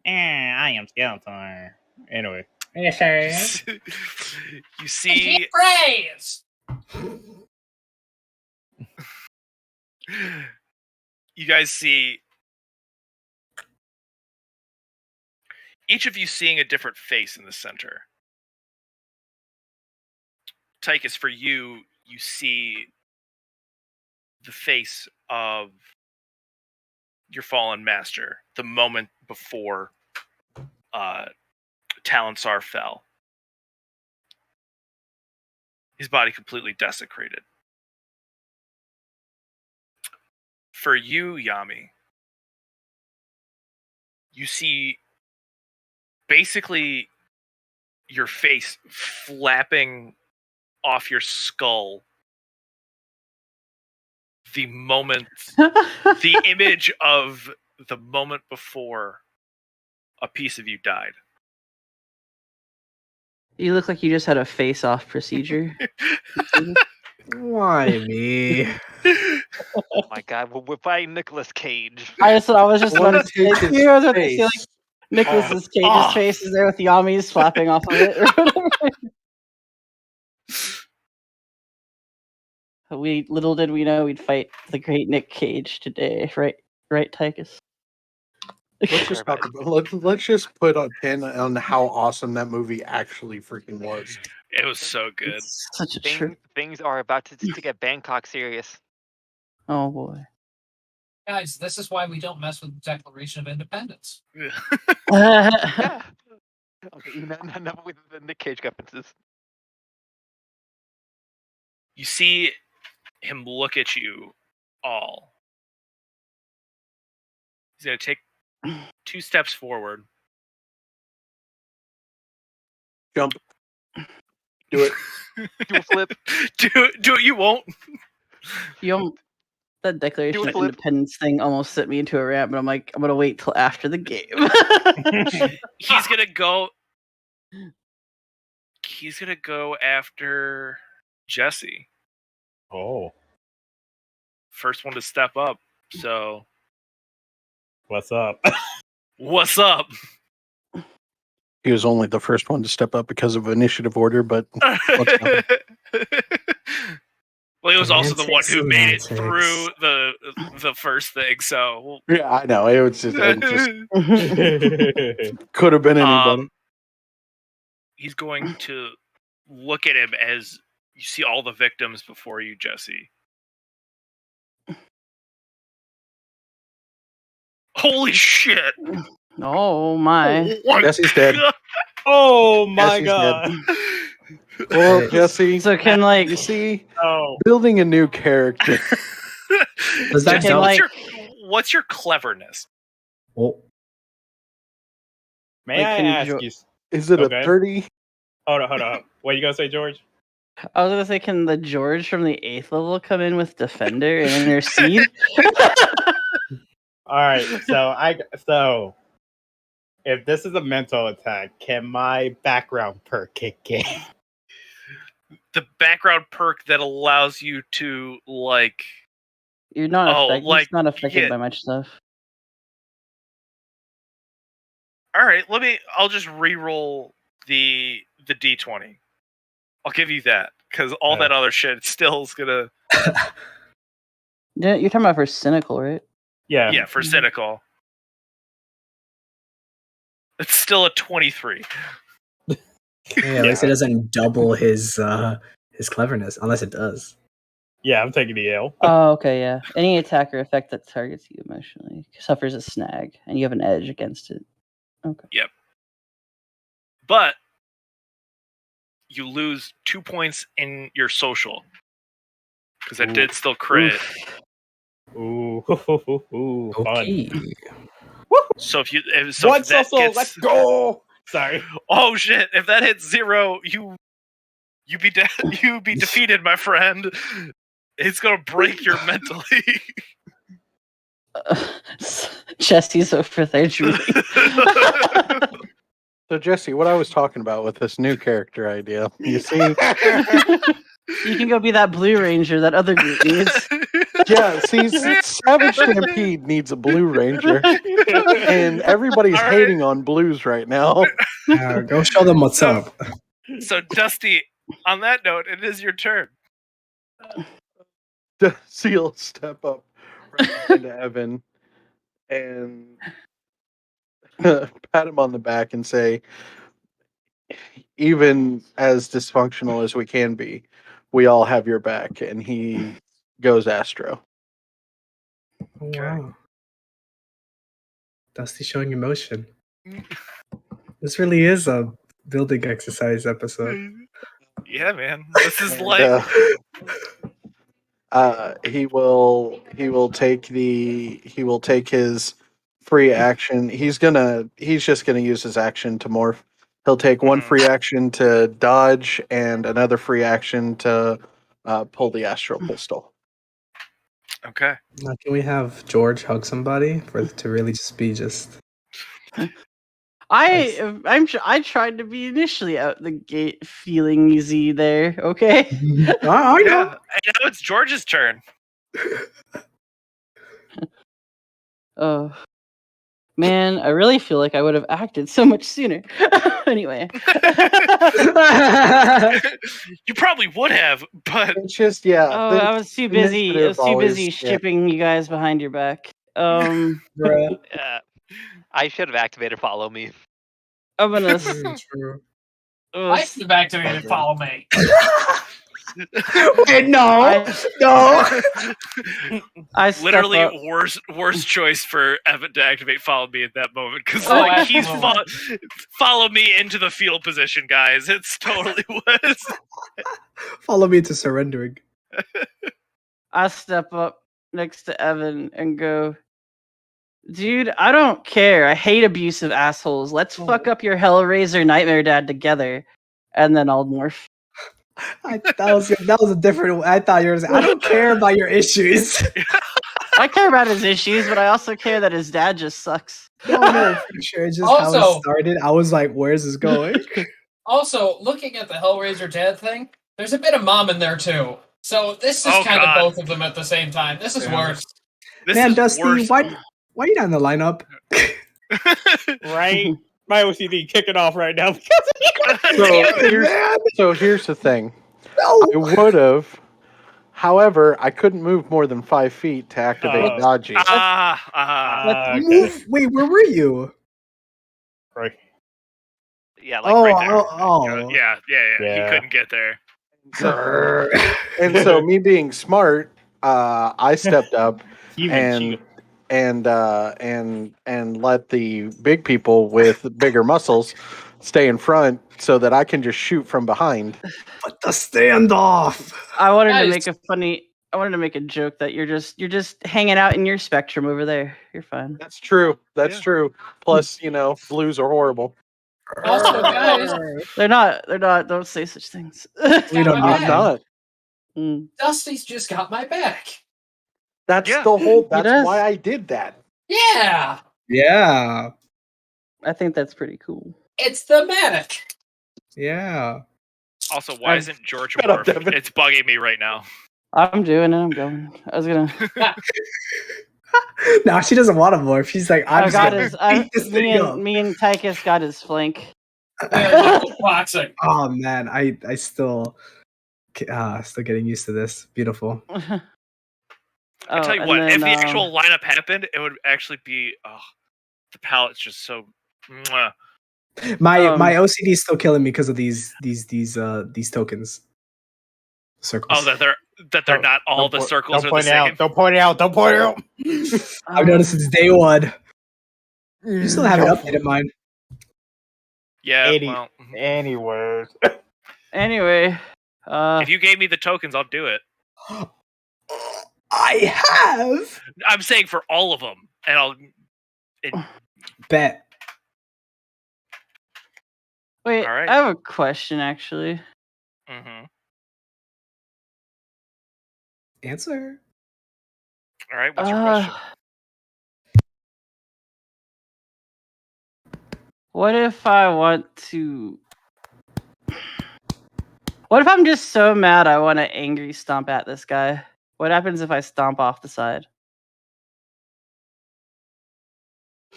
I am Skeletor. Anyway. You see, Praise! you guys see each of you seeing a different face in the center. Tychus, for you, you see the face of your fallen master the moment before Talonsar fell. His body completely desecrated. For you, Yami, you see basically your face flapping off your skull the moment, the image of the moment before a piece of you died. You look like you just had a face-off procedure. Why me? Oh my god, we're fighting Nicolas Cage. I was just about to say, Take his you know, I was about to say, like, face. Nicholas Cage's Oh. face is there with Yami's flapping off of it. We little did we know we'd fight the great Nick Cage today, right, Tychus? Let's just talk about, let's just put a pin on how awesome that movie actually freaking was. It was so good. It's such a trip. Things are about to get Bangkok serious. Oh boy. Guys, this is why we don't mess with the Declaration of Independence. Yeah. Okay, enough with the Nick Cage references. You see him look at you all. He's going to take 2 steps forward. Jump. Do it. Do a flip. do it, you won't. That Declaration Do a of flip. Independence thing almost sent me into a rant, but I'm like, I'm gonna wait till after the game. He's going to go after Jesse. Oh, First one to step up. So, what's up? what's up? He was only the first one to step up because of initiative order, but what's up? Well, he was also the one who made it Semantics. through the first thing, so Yeah, I know. It was just could have been anybody. He's going to look at him as you see all the victims before you, Jesse. Holy shit! Oh my. Jesse's dead. Oh my Jesse's god! Well, Jesse, So can like you see, Oh, building a new character. Does that Jesse, count? what's your cleverness? Oh, may Like, I can you ask jo- you? Is it Okay. a 30? Hold on. What you gonna say, George? I was gonna say, can the George from the 8th level come in with Defender and intercede? All right, so if this is a mental attack, can my background perk kick in? The background perk that allows you to like. You're not Oh, affected. like, It's not affected yeah. by much stuff. All right, I'll just re-roll the d20. I'll give you that because all that other shit still is gonna. Yeah, you're talking about for cynical, right? Yeah, for cynical. It's still a 23. Hey, at least it doesn't double his cleverness, unless it does. Yeah, I'm taking the L. Oh, okay, yeah. Any attack or effect that targets you emotionally suffers a snag, and you have an edge against it. Okay. Yep. But you lose 2 points in your social because I did still crit. Ooh, fun. Okay. So if One that social, gets, let's go. Sorry. Oh shit! If that hits 0, you be defeated, my friend. It's gonna break your mentally. Jesse's over there drooling. So Jesse, what I was talking about with this new character idea, you see, You can go be that Blue Ranger that other group needs. yeah, see, Savage Stampede needs a Blue Ranger, and everybody's All right. hating on blues right now. Go show them what's up. So Dusty, on that note, it is your turn. Seal step up right into Evan and pat him on the back and say, even as dysfunctional as we can be, we all have your back. And he goes Astro. Oh, wow. Dusty showing emotion. This really is a building exercise episode. Yeah, man. This is And, like he will take his free action. He's just gonna use his action to morph. He'll take one free action to dodge and another free action to pull the Astro pistol. okay. Now, can we have George hug somebody to really just be just? I tried to be initially out the gate feeling easy there. Okay. I know. Yeah, and now it's George's turn. Oh man, I really feel like I would have acted so much sooner. Anyway. You probably would have, but It's just I was too busy. I was too busy yeah. shipping you guys behind your back. Bruh. Yeah. I should have activated follow me. I'm gonna. True. I should have activated follow me. Wait, no. I step literally up. worst choice for Evan to activate follow me at that moment because Oh, like he's absolutely. follow me into the fetal position, guys. It's totally was. Follow me to surrendering. I step up next to Evan and go, dude, I don't care. I hate abusive assholes. Let's fuck up your Hellraiser Nightmare Dad together, and then I'll morph. That was a different. I thought you were saying, I don't care about your issues. I care about his issues, but I also care that his dad just sucks. No, for sure. It's just how it Also- started. I was like, where's this going? Also, looking at the Hellraiser Dad thing, there's a bit of mom in there too. So this is Oh, kind God. of both of them at the same time. This is worse. This Man, is Dusty, worse. why you not in the lineup? Right? My OCD kicking off right now. So here's the thing. No. I would have. However, I couldn't move more than 5 feet to activate Oh. dodging. Okay. Move. Wait, where were you? Right. Yeah, like Oh, right there. oh. Yeah. He Yeah. couldn't get there. And so me being smart, I stepped up Human and let the big people with bigger muscles stay in front so that I can just shoot from behind. But the standoff. I wanted to Guys. I wanted to make a joke that you're just hanging out in your spectrum over there. You're fine. That's true. That's Yeah. true. Plus, blues are horrible. Also, guys, They're not. Don't say such things. We don't Yeah. I'm not. Mm. Dusty's just got my back. That's Yeah. the whole. He That's does. why I did that. Yeah, Yeah. I think that's pretty cool. it's thematic. Yeah. Also, why isn't George Shut up, morphed? Devin. It's bugging me right now. I'm doing it. I'm going. I was gonna. Nah, she doesn't want to morph. She's like, I'm I just got gonna his. beat this thing up. Me and Tychus got his flank. Toxic. Oh man, I still getting used to this. Beautiful. I tell you what, if the actual lineup happened, it would actually be the palette's just so. Mwah. My OCD is still killing me because of these tokens. Circles. Oh, that they're not all the circles are the same. Don't point it out. Don't point it out. I've noticed since day one. You still haven't updated mine. Yeah. Anyways. Anyway, if you gave me the tokens, I'll do it. I have. I'm saying for all of them, and I'll bet. Wait, all right. I have a question actually. Mm-hmm. Answer. All right. What's your question? What if I want to? What if I'm just so mad I want to angry stomp at this guy? What happens if I stomp off the side?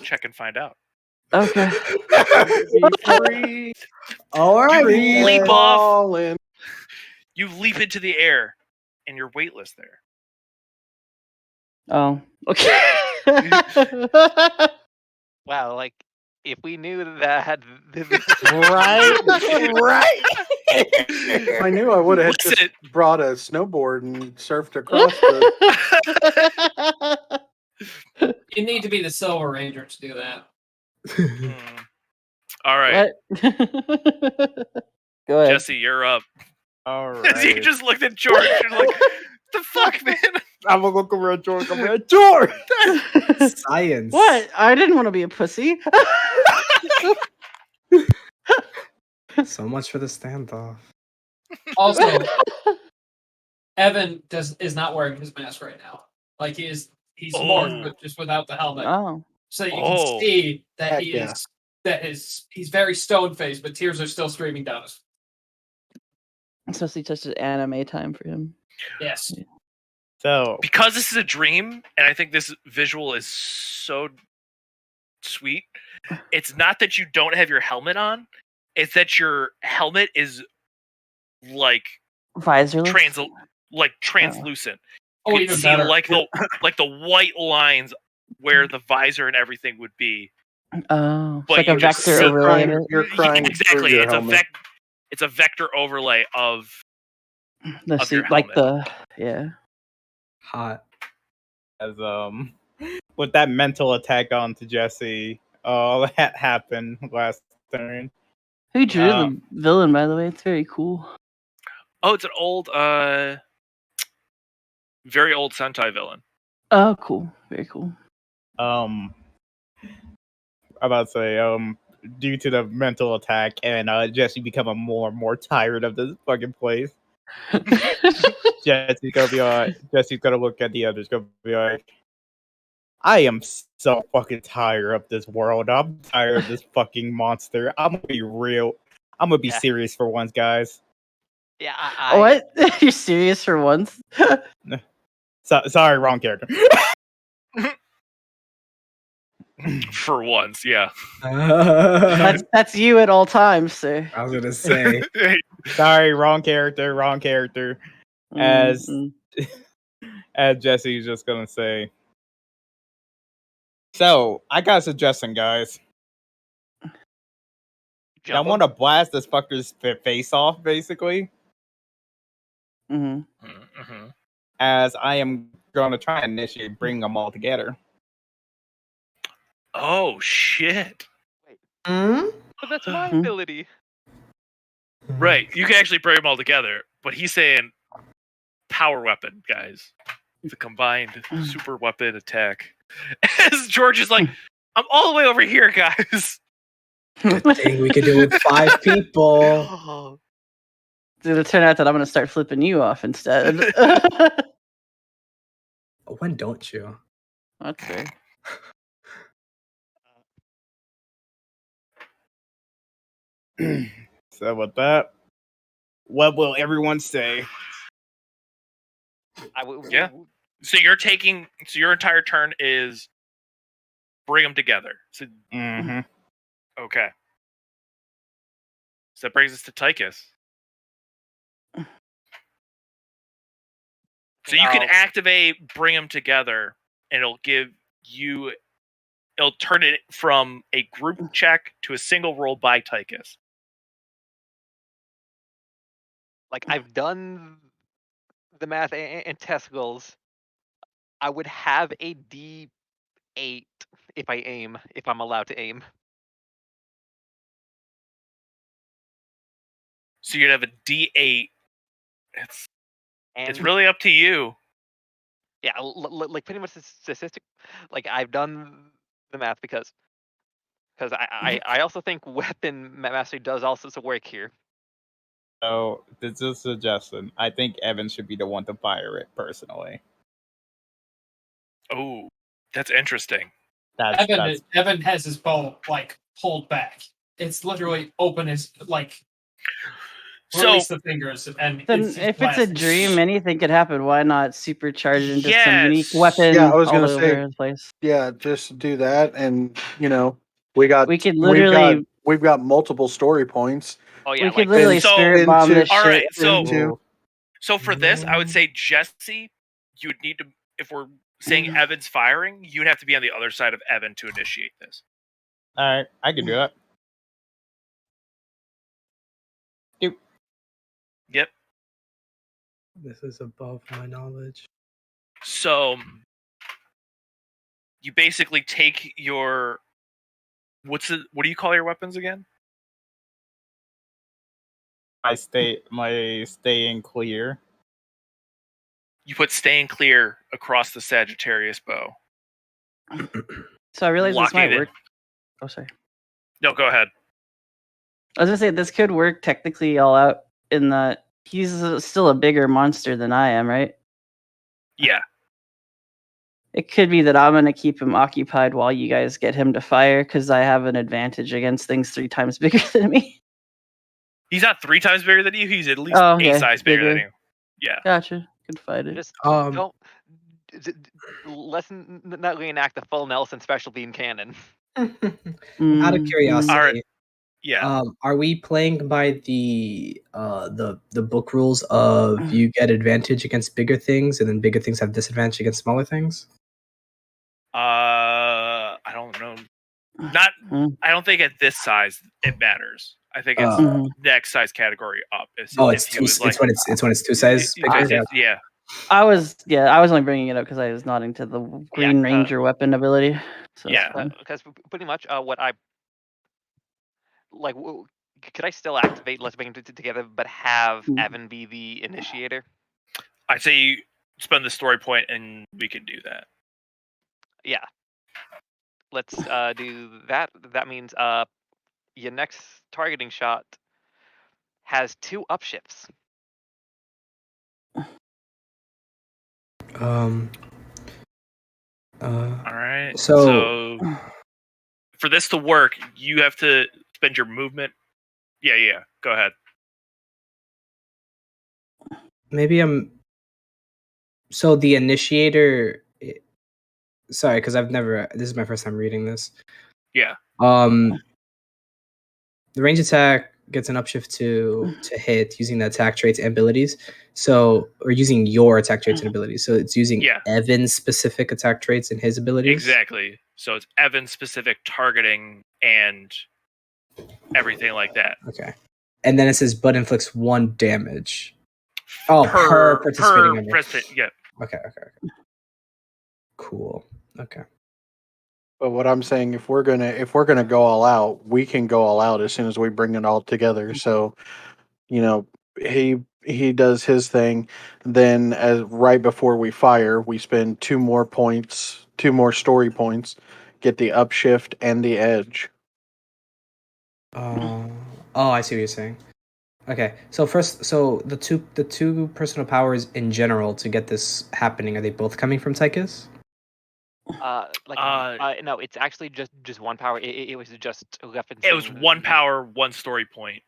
Check and find out. Okay. All right. You leap off. All in. You leap into the air, and you're weightless there. Oh, okay. Wow, like if we knew that. Right. I knew I would have just brought a snowboard and surfed across the. You need to be the Silver Ranger to do that. All right. Go ahead. Jesse, you're up. All right. You just looked at George. You're like, the fuck, man? I'm gonna look around George. I'm like, George! Science. What? I didn't want to be a pussy. So much for the standoff. Also, Evan is not wearing his mask right now. Like he's morphed, but just without the helmet. Oh. So you can see that Heck he yeah. he's very stone faced, but tears are still streaming down his. Especially such an anime time for him. Yes. So Because this is a dream, and I think this visual is so sweet. It's not that you don't have your helmet on; it's that your helmet is like Visorless. translucent. Oh, You can even see better. like the white lines where the visor and everything would be. Oh, it's But like a you just vector sit overlay. of it. You're crying through exactly. your It's helmet. it's a vector overlay of The of your suit, like helmet. Hot. as with that mental attack onto Jesse, that happened last turn. Who drew the villain, by the way? It's very cool. Oh, it's an old, very old Sentai villain. Oh, cool. Very cool. I'm about to say, due to the mental attack and Jesse becoming more and more tired of this fucking place. Jesse's gonna look at the others, gonna be like, I am so fucking tired of this world. I'm tired of this fucking monster. I'm gonna be real. I'm gonna be serious for once, guys. Yeah, What? You're serious for once? Sorry, wrong character. For once, yeah. That's you at all times, sir. I was gonna say. Sorry, wrong character. As as Jesse's just gonna say. So I got a suggestion, guys. I want to blast this fucker's face off, basically. As I am gonna try and initiate bring them all together. Oh shit! But that's my ability. Right, you can actually bring them all together, but he's saying power weapon, guys. The combined super weapon attack. As George is like, I'm all the way over here, guys. Good thing we could do it with 5 people. It's gonna turn out that I'm gonna start flipping you off instead. When don't you? That's fair. So with that, what will everyone say? Yeah. So you're taking. So your entire turn is bring them together. So Mm-hmm. okay. So that brings us to Tychus. So you can activate bring them together, and it'll give you. It'll turn it from a group check to a single roll by Tychus. Like I've done the math and testicles. I would have a D8 if I aim, if I'm allowed to aim. So you'd have a D8. It's And really up to you. yeah, like pretty much the statistic. Like I've done the math because I also think weapon mastery does also work here. So this is a suggestion. I think Evan should be the one to fire it personally. Oh, that's interesting. Evan has his bow like pulled back. It's literally open as like release the fingers and Then it's if it's a dream, anything could happen. Why not supercharge it into some unique Yes. weapon Yeah, I was all gonna over say- the place? Yeah, just do that, and we could literally we've got multiple story points. Oh yeah, we could like literally So- spirit bomb into- this All shit. right, so into- so for this, I would say Jesse, you would need to, if we're saying Evan's firing, you'd have to be on the other side of Evan to initiate this. All right, I can do that. Yep. This is above my knowledge. So you basically take your what do you call your weapons again? My staying clear. You put staying clear across the Sagittarius bow. So I realize this Locking might it in. work. Oh, sorry. No, go ahead. I was gonna say this could work technically all out in that he's still a bigger monster than I am, right? Yeah. It could be that I'm gonna keep him occupied while you guys get him to fire because I have an advantage against things 3 times bigger than me. He's not 3 times bigger than you. He's at least Oh, 8 okay. size bigger than Bigger. you. Yeah. Gotcha. Could fight it. just Um, don't. Let's not reenact the full Nelson special beam cannon. Out of Mm, curiosity, All right. Yeah. are we playing by the book rules of you get advantage against bigger things, and then bigger things have disadvantage against smaller things? I don't know. Not. Mm. I don't think at this size it matters. I think it's Mhm. next size category up. Oh, if it's he two. was It's when it's two size bigger. Yeah. I was only bringing it up because I was nodding to the Green Ranger weapon ability. So Yeah. it's fine. Because pretty much what I like. Could I still activate Let's Bring Them Together, but have Evan be the initiator? I say you spend the story point, and we can do that. Yeah. Let's do that. That means your next targeting shot has 2 upshifts. All right. So for this to work, you have to spend your movement. Yeah. Go ahead. maybe so the initiator. Sorry, because I've never. This is my first time reading this. Yeah. The range attack gets an upshift to hit using the attack traits and abilities. So, or using your attack traits and abilities. So it's using Evan's specific attack traits and his abilities. Exactly. So it's Evan specific targeting and everything like that. Okay. And then it says, but inflicts 1 damage. Oh, per participating member. Yeah. Okay. Cool. Okay. But what I'm saying, if we're gonna go all out, we can go all out as soon as we bring it all together. So, he does his thing. Then, as right before we fire, we spend 2 more points, 2 more story points, get the upshift and the edge. Oh, I see what you're saying. Okay, so the two personal powers in general to get this happening, are they both coming from Tychus? No, it's actually just 1 power. It was just weapons. It was 1 power, 1 story point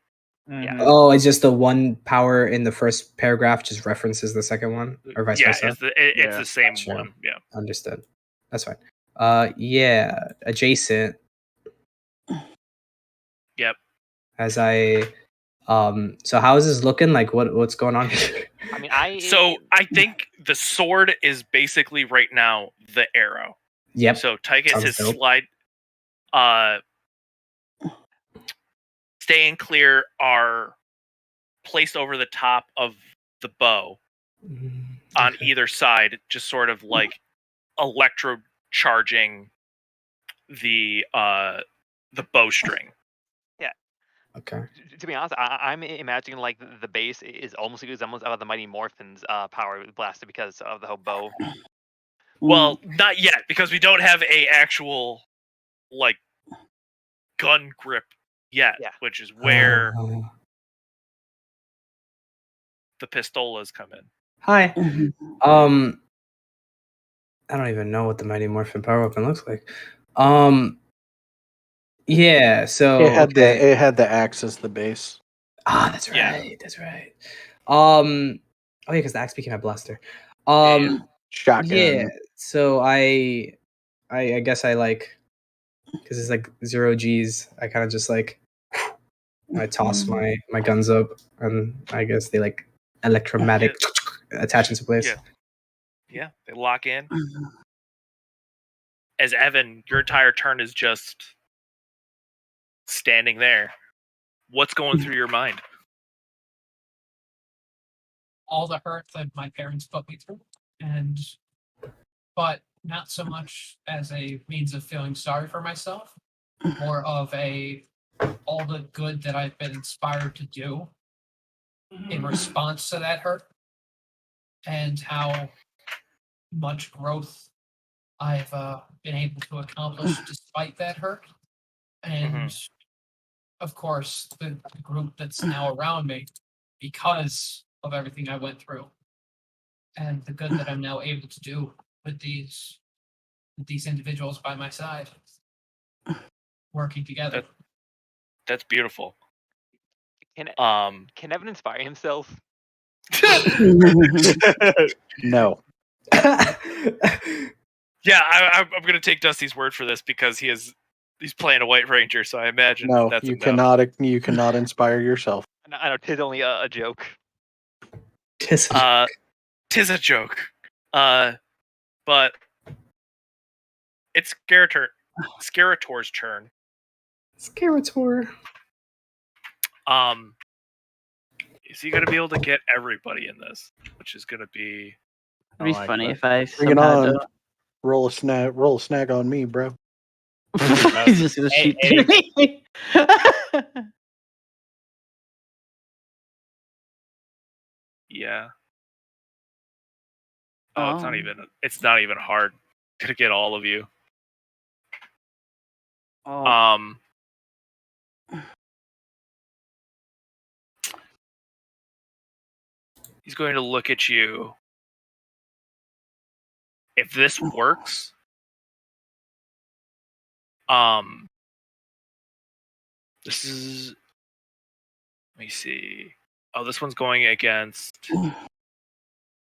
Yeah. Mhm. Oh, it's just the one power in the first paragraph just references the second one, or vice Yeah, versa. it's Yeah. the same Gotcha. one. Yeah. Understood. That's fine. Yeah, adjacent. Yep. As I, so how is this looking? Like, what's going on here? I mean, So I think the sword is basically right now the arrow. Yep. So Tychus Sounds is dope. staying clear are placed over the top of the bow on Okay. either side, just sort of like electrocharging the bowstring. Okay. to be honest, I'm imagining like the base is almost resembles of the Mighty Morphin's power blasted because of the whole bow. Well, not yet, because we don't have a actual like gun grip yet, Yeah. which is where Uh, the pistolas come in. hi. I don't even know what the Mighty Morphin power weapon looks like. Yeah. So It had the axe as the base. Ah, that's right. Yeah. That's right. Oh yeah, because the axe became a blaster. Yeah. Shotgun. Yeah. So I guess I like because it's like 0 Gs. I kind of just like I toss my guns up, and I guess they like electromagnetic attach into place. Yeah, they lock in. As Evan, your entire turn is just standing there. What's going through your mind? All the hurt that my parents put me through, but not so much as a means of feeling sorry for myself, more of all the good that I've been inspired to do in response to that hurt, and how much growth I've been able to accomplish despite that hurt, and of course the group that's now around me because of everything I went through, and the good that I'm now able to do with these individuals by my side, working together. That's beautiful. Can Evan inspire himself? No. Yeah, I'm going to take Dusty's word for this because he's playing a White Ranger, so I imagine No, that's you enough. cannot inspire yourself. I know tis only a joke. Tis Tis a joke. But it's Skerator's turn. Skerator. Is he going to be able to get everybody in this? Which is going to be... It'd be funny if I Bring it somehow on. don't. Roll a snag on me, bro. He's just gonna shoot me. Yeah. Oh, it's not even hard to get all of you. Oh. He's going to look at you. If this works, this is... Let me see. Oh, this one's going against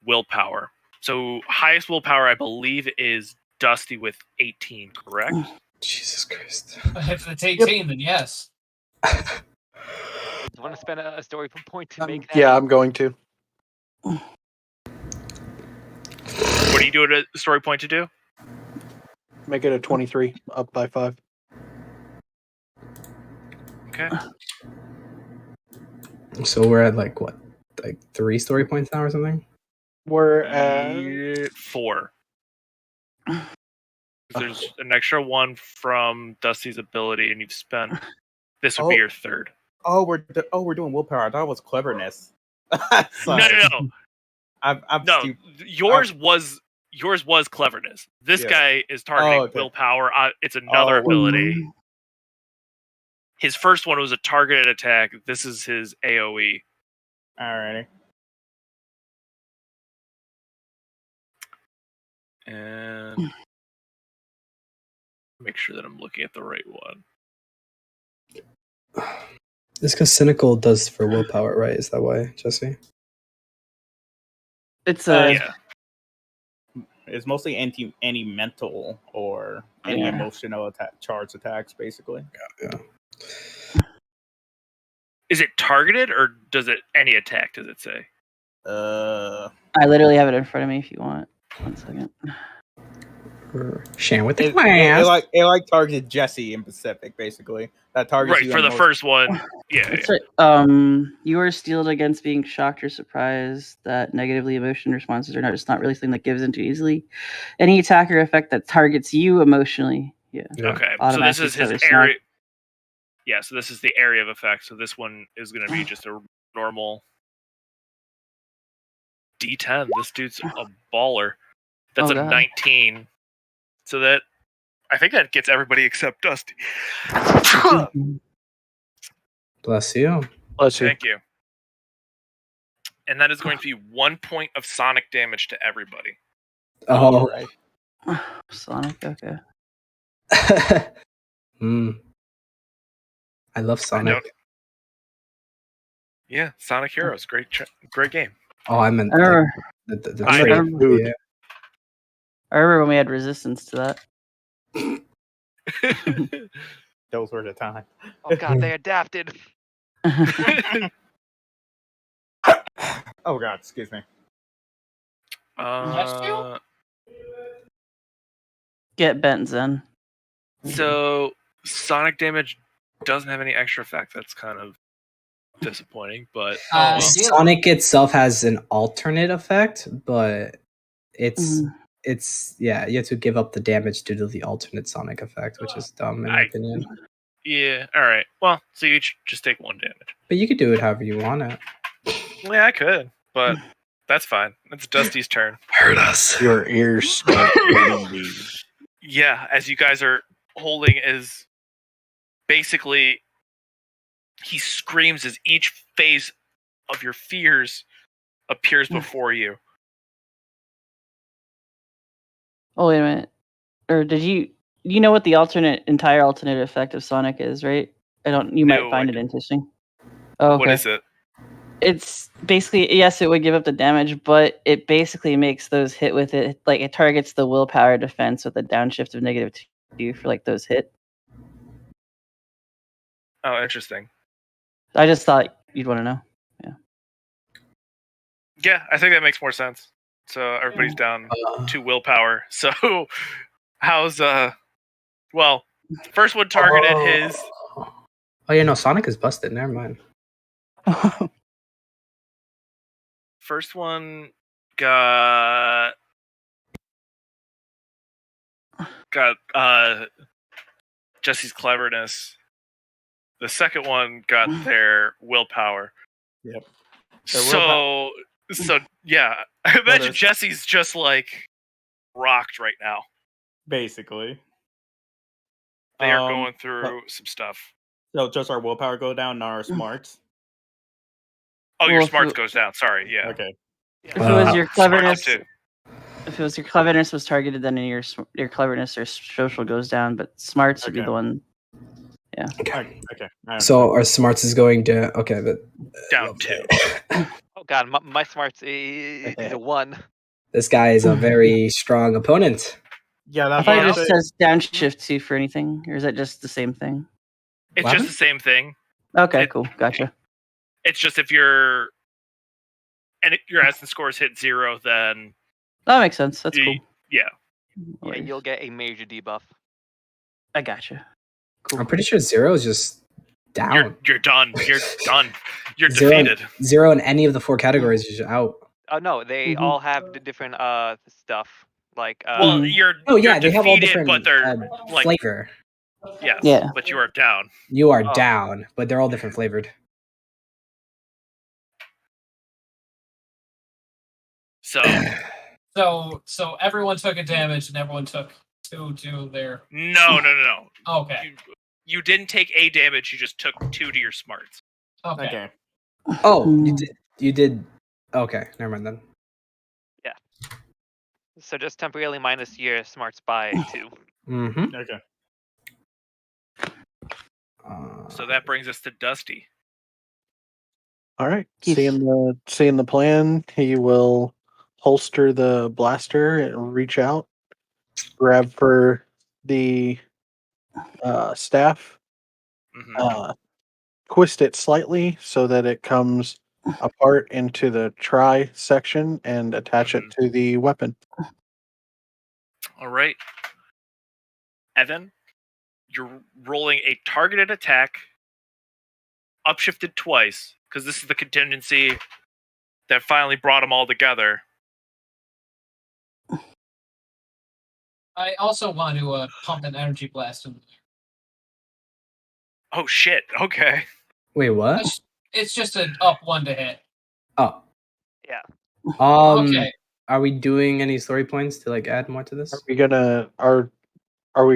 willpower. So highest willpower, I believe, is Dusty with 18, correct? Jesus Christ. If it's 18, then yes. Do you want to spend a story point to make that? Yeah, I'm going to. What do you do at a story point to do? Make it a 23, up by 5. Okay. So we're at like what, like 3 story points now or something? We're at 4. There's an extra 1 from Dusty's ability, and you've spent... This would be your 3rd. We're doing willpower. I thought it was cleverness. No. I'm No, stupid. yours was cleverness. This guy is targeting willpower. It's another ability. His first one was a targeted attack. This is his AoE. Alrighty. And make sure that I'm looking at the right one. It's because cynical does for willpower, right? Is that why, Jesse? It's a Yeah. It's mostly any mental or any Yeah. emotional charge attacks, basically. Yeah. Is it targeted or does it any attack? Does it say? I literally have it in front of me if you want. 1 second. Share with the It class. targeted Jesse in Pacific, basically. That targets Right you for in the most- first one. Yeah. That's yeah. right. You are steeled against being shocked or surprised that negatively emotion responses are not really something that gives into easily. Any attack or effect that targets you emotionally. Yeah. Yeah. Okay. So this Automatically is his suffers knock. area. Yeah. So this is the area of effect. So this one is going to be just a normal D10. This dude's a baller. That's Oh, a God. 19. So that I think that gets everybody except Dusty. Bless you. Bless you. Thank you. And that is going to be 1 point of sonic damage to everybody. Oh. right. Sonic, okay. I love Sonic. Yeah, Sonic Heroes, great game. Oh, I meant I remember, the I trade. know. Dude. Yeah. I remember when we had resistance to that. Those were the time. Oh god, they adapted. Oh god, excuse me. Get bent, Zen. So sonic damage doesn't have any extra effect. That's kind of disappointing, but Uh, Sonic itself has an alternate effect, but it's yeah, you have to give up the damage due to the alternate Sonic effect, which is dumb in my opinion. yeah. All right. Well, so you just take 1 damage. But you could do it however you want it. Yeah, I could, but that's fine. It's Dusty's turn. Hurt us. Your ears start bleeding. Yeah, as you guys are holding is basically he screams as each phase of your fears appears before you. Oh, wait a minute. Or did you know what the entire alternate effect of Sonic is, right? You might No, find I it interesting. Oh, okay. What is it? It's basically, yes, it would give up the damage, but it basically makes those hit with it, like it targets the willpower defense with a downshift of -2 for like those hit. Oh, interesting. I just thought you'd want to know. Yeah, I think that makes more sense. So everybody's down 2 willpower. So how's well, first one targeted his. Oh yeah, no, Sonic is busted. Never mind. First one got Jesse's cleverness. The second one got their willpower. Yep. So yeah, I imagine there's- Jesse's just like rocked right now. Basically. They are going through some stuff. So just our willpower go down, not our smarts. Oh, your Well, if smarts you- goes down. Sorry, yeah. Okay. If it was your Smarts cleverness, too. if it was your cleverness was targeted, then your cleverness or social goes down, but smarts would be Okay. the one. Okay. I So our smarts is going down. Okay, but Down 2. Oh god, my smarts is a 1. this guy is a very strong opponent. Yeah, I that's thought why it I just said- says downshift 2 for anything, or is that just the same thing? It's What just happened? the same thing. Okay, It- cool, gotcha. It's just if your essence scores hit 0, then That makes sense. That's Ye- cool. yeah. No Yeah, worries. you'll get a major debuff. I gotcha. Cool. I'm pretty sure 0 is just down. You're done. You're done. You're 0, defeated. 0 in any of the 4 categories is out. Oh no, they Mhm. all have different stuff. Like Well, Mhm. you're Oh yeah, you're they have all defeated, different but they're like flavor. yes, Yeah. but you are down. You are Oh. down, but they're all different flavored. So So everyone took a damage and everyone took 2 to their. no. Okay. You didn't take a damage. You just took 2 to your smarts. Okay. Okay. Oh, Hmm. you did. Okay, never mind then. so just temporarily minus your smarts by 2. Mm-hmm. Okay. So that brings us to Dusty. All right. He's- Seeing the plan, he will holster the blaster and reach out, grab for the staff, Mhm. twist it slightly so that it comes apart into the try section and attach it to the weapon. All right, Evan, you're rolling a targeted attack, upshifted twice, because this is the contingency that finally brought them all together. I also want to pump an energy blast in there. Oh shit! Okay. Wait, what? It's just an up 1 to hit. Oh, Yeah. Okay. Are we doing any story points to like add more to this? Are we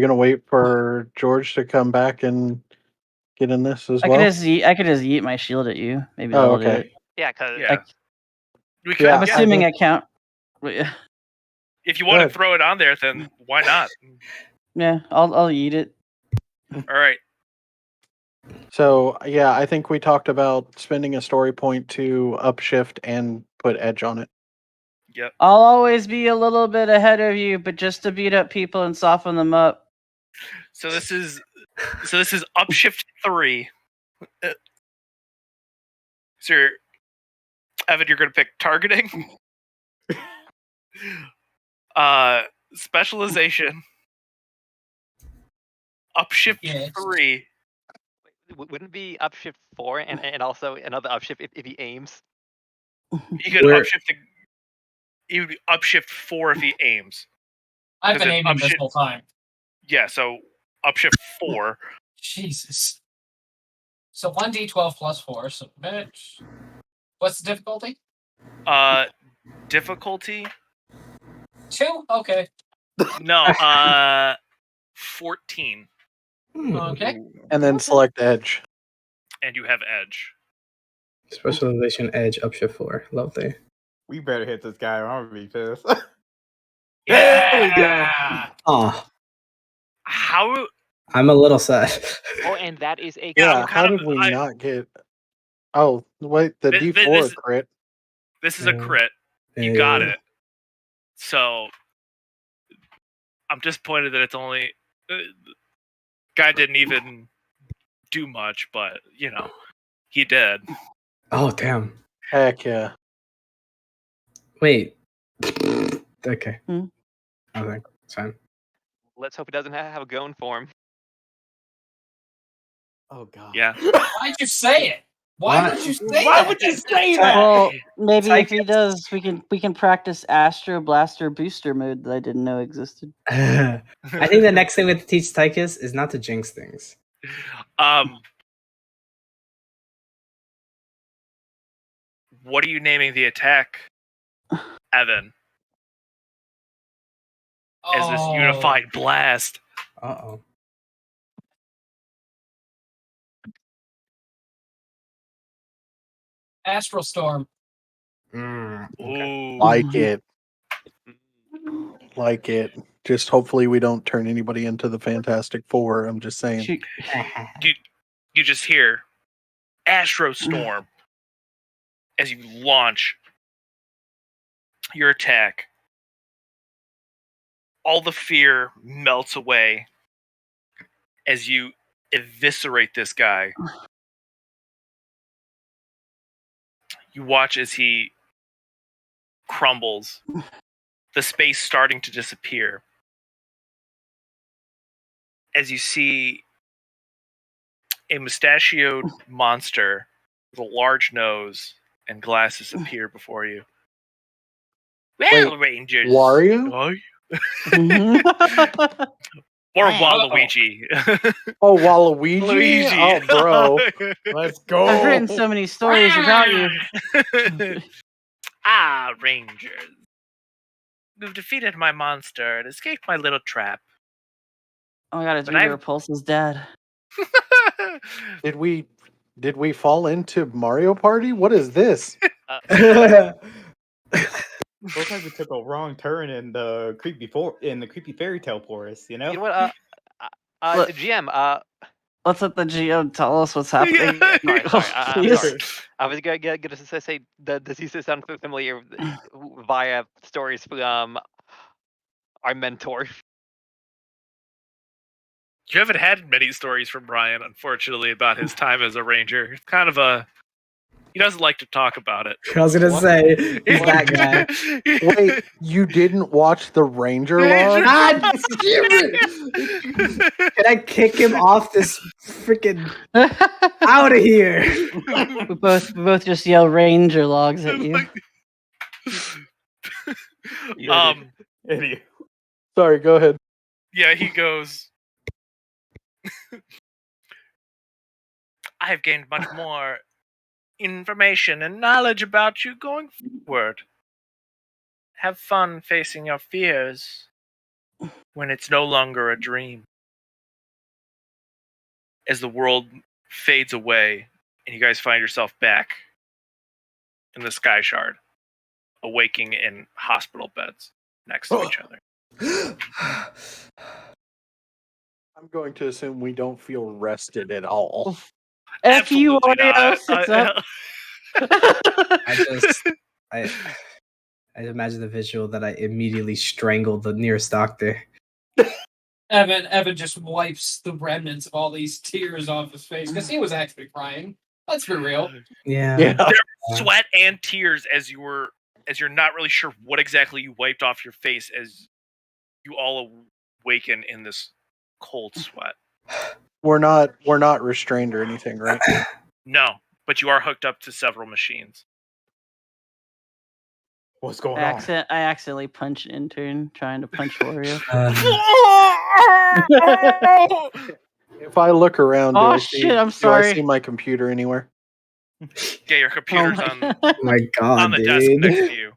gonna wait for George to come back and get in this as I well? could just yeet my shield at you. Maybe Oh, that'll do okay. it. Yeah, because Yeah. We could. Yeah, I'm Yeah. assuming I count. Yeah, If you want Good. to throw it on there, then why not? I'll eat it. All right. So yeah, I think we talked about spending a story point to upshift and put edge on it. Yep. I'll always be a little bit ahead of you, but just to beat up people and soften them up. So this is upshift 3. So Evan, you're gonna pick targeting, specialization, upshift Yes. 3. wouldn't it be upshift 4 and also another upshift if he aims? He could Where- upshift. He would be upshift 4 if he aims. I've Is been it aiming this upshift? whole time. Yeah. So upshift 4. Jesus. So 1d12 plus 4. Submit. What's the difficulty? Difficulty? 2? Okay. No. 14. Okay. And then select edge. And you have edge. Specialization edge upshift 4. Lovely. We better hit this guy, or I'm gonna be pissed. Yeah. Oh, How? I'm a little sad. Oh, and that is a Yeah, I'm crit. how kind did of- we I- not get? Oh wait, the Th- D4 this- crit. This is a Yeah. crit. You got Yeah. it. So I'm disappointed that it's only guy didn't even do much, but he did. Oh, damn. Heck yeah. Wait. Okay. Hmm. I think it's fine. Let's hope he doesn't have a going for him. Oh god. Yeah. Why'd you say it? Why What? would you say Why that? would you say that? Well, maybe if he Tychus. does, we can practice Astro Blaster booster mode that I didn't know existed. I think the next thing we have to teach Tychus is not to jinx things. What are you naming the attack, Evan? As this Oh. unified blast? Uh-oh. Astral Storm. Okay. Ooh. Like it. Like it. Just hopefully we don't turn anybody into the Fantastic Four. I'm just saying. Shoot. You just hear Astro Storm as you launch your attack. All the fear melts away as you eviscerate this guy. You watch as he crumbles, the space starting to disappear. As you see a mustachioed monster with a large nose and glasses appear before you. Well, Wait, Rangers. Wario? Or Wow. Waluigi. Oh, Waluigi? Luigi. Oh, bro. Let's go. I've written so many stories about you. Ah, Rangers. You've defeated my monster and escaped my little trap. Oh my god, it's But Rita I've- Repulsa's dad. Did we fall into Mario Party? What is this? Looks like we took a wrong turn in the creepy fairy tale forest. You know. You know what? Look. GM. let's let the GM tell us what's happening. Sorry, I'm Please. sorry. I was gonna say, does he sound familiar via stories from our mentor? You haven't had many stories from Brian, unfortunately, about his time as a ranger. It's kind of he doesn't like to talk about it. I was gonna What? say he's that guy. Wait, you didn't watch the Ranger Ranger- log? God damn it! Can I kick him off this freaking out of here? we both just yell Ranger logs at you. Idiot. Sorry, go ahead. Yeah, he goes, I have gained much more information and knowledge about you going forward. Have fun facing your fears when it's no longer a dream. As the world fades away and you guys find yourself back in the Sky Shard, awaking in hospital beds next to each other. I'm going to assume we don't feel rested at all. F you, Absolutely Oreo not. sits up. I imagine the visual that I immediately strangled the nearest doctor. Evan just wipes the remnants of all these tears off his face because he was actually crying. Let's be real. Yeah. Sweat and tears as you're not really sure what exactly you wiped off your face as you all awaken in this cold sweat. We're not restrained or anything, right? No, but you are hooked up to several machines. What's going I on? accidentally punch an intern trying to punch Oreo. If I look around, Oh, do I see, shit, I'm do I sorry. see my computer anywhere? Yeah, your computer's my on God. Oh my god, on the desk dude. next to you.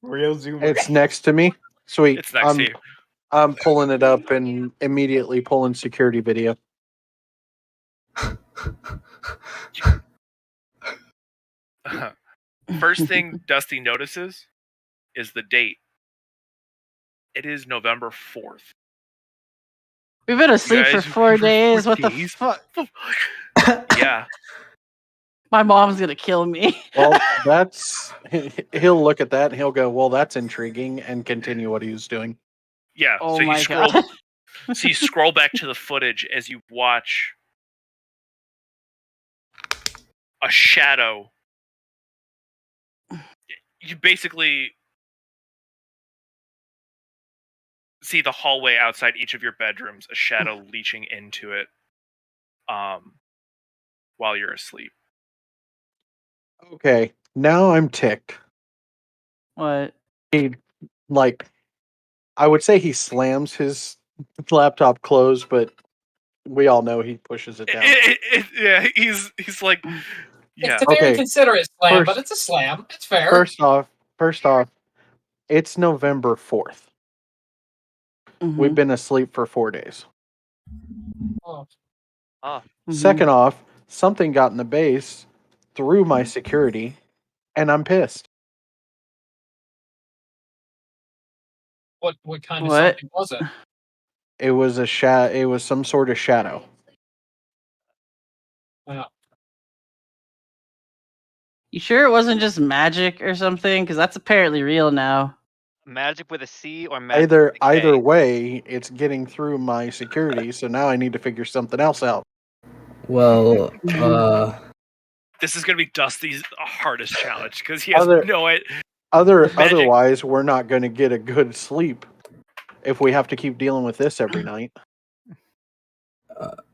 Real zoomer. It's next to me. Sweet. It's next to you. I'm pulling it up and immediately pulling security video. First thing Dusty notices is the date. It is November 4th. We've been asleep for Guys, 4 days. What the days? fuck? Yeah. My mom's gonna kill me. Well, he'll look at that and he'll go, well, that's intriguing, and continue what he was doing. Yeah. Oh So you my scroll god. so you scroll back to the footage as you watch a shadow. You basically see the hallway outside each of your bedrooms, a shadow leaching into it while you're asleep. Okay, now I'm ticked. What? I would say he slams his laptop closed, but we all know he pushes it down. Yeah, he's like, yeah. It's a very Okay. considerate slam, but First- it's a slam. It's fair. First off, it's November 4th. Mhm. We've been asleep for 4 days. Oh, Mhm. Second off, something got in the base through my security, and I'm pissed. what kind of What? something was it? It was it was some sort of shadow. You sure it wasn't just magic or something? Because that's apparently real now. Magic with a C or magic with a K? Either way, it's getting through my security, so now I need to figure something else out. Well, This is going to be Dusty's hardest challenge because he has Other- no idea. Magic. Magic. Otherwise, we're not going to get a good sleep if we have to keep dealing with this every night.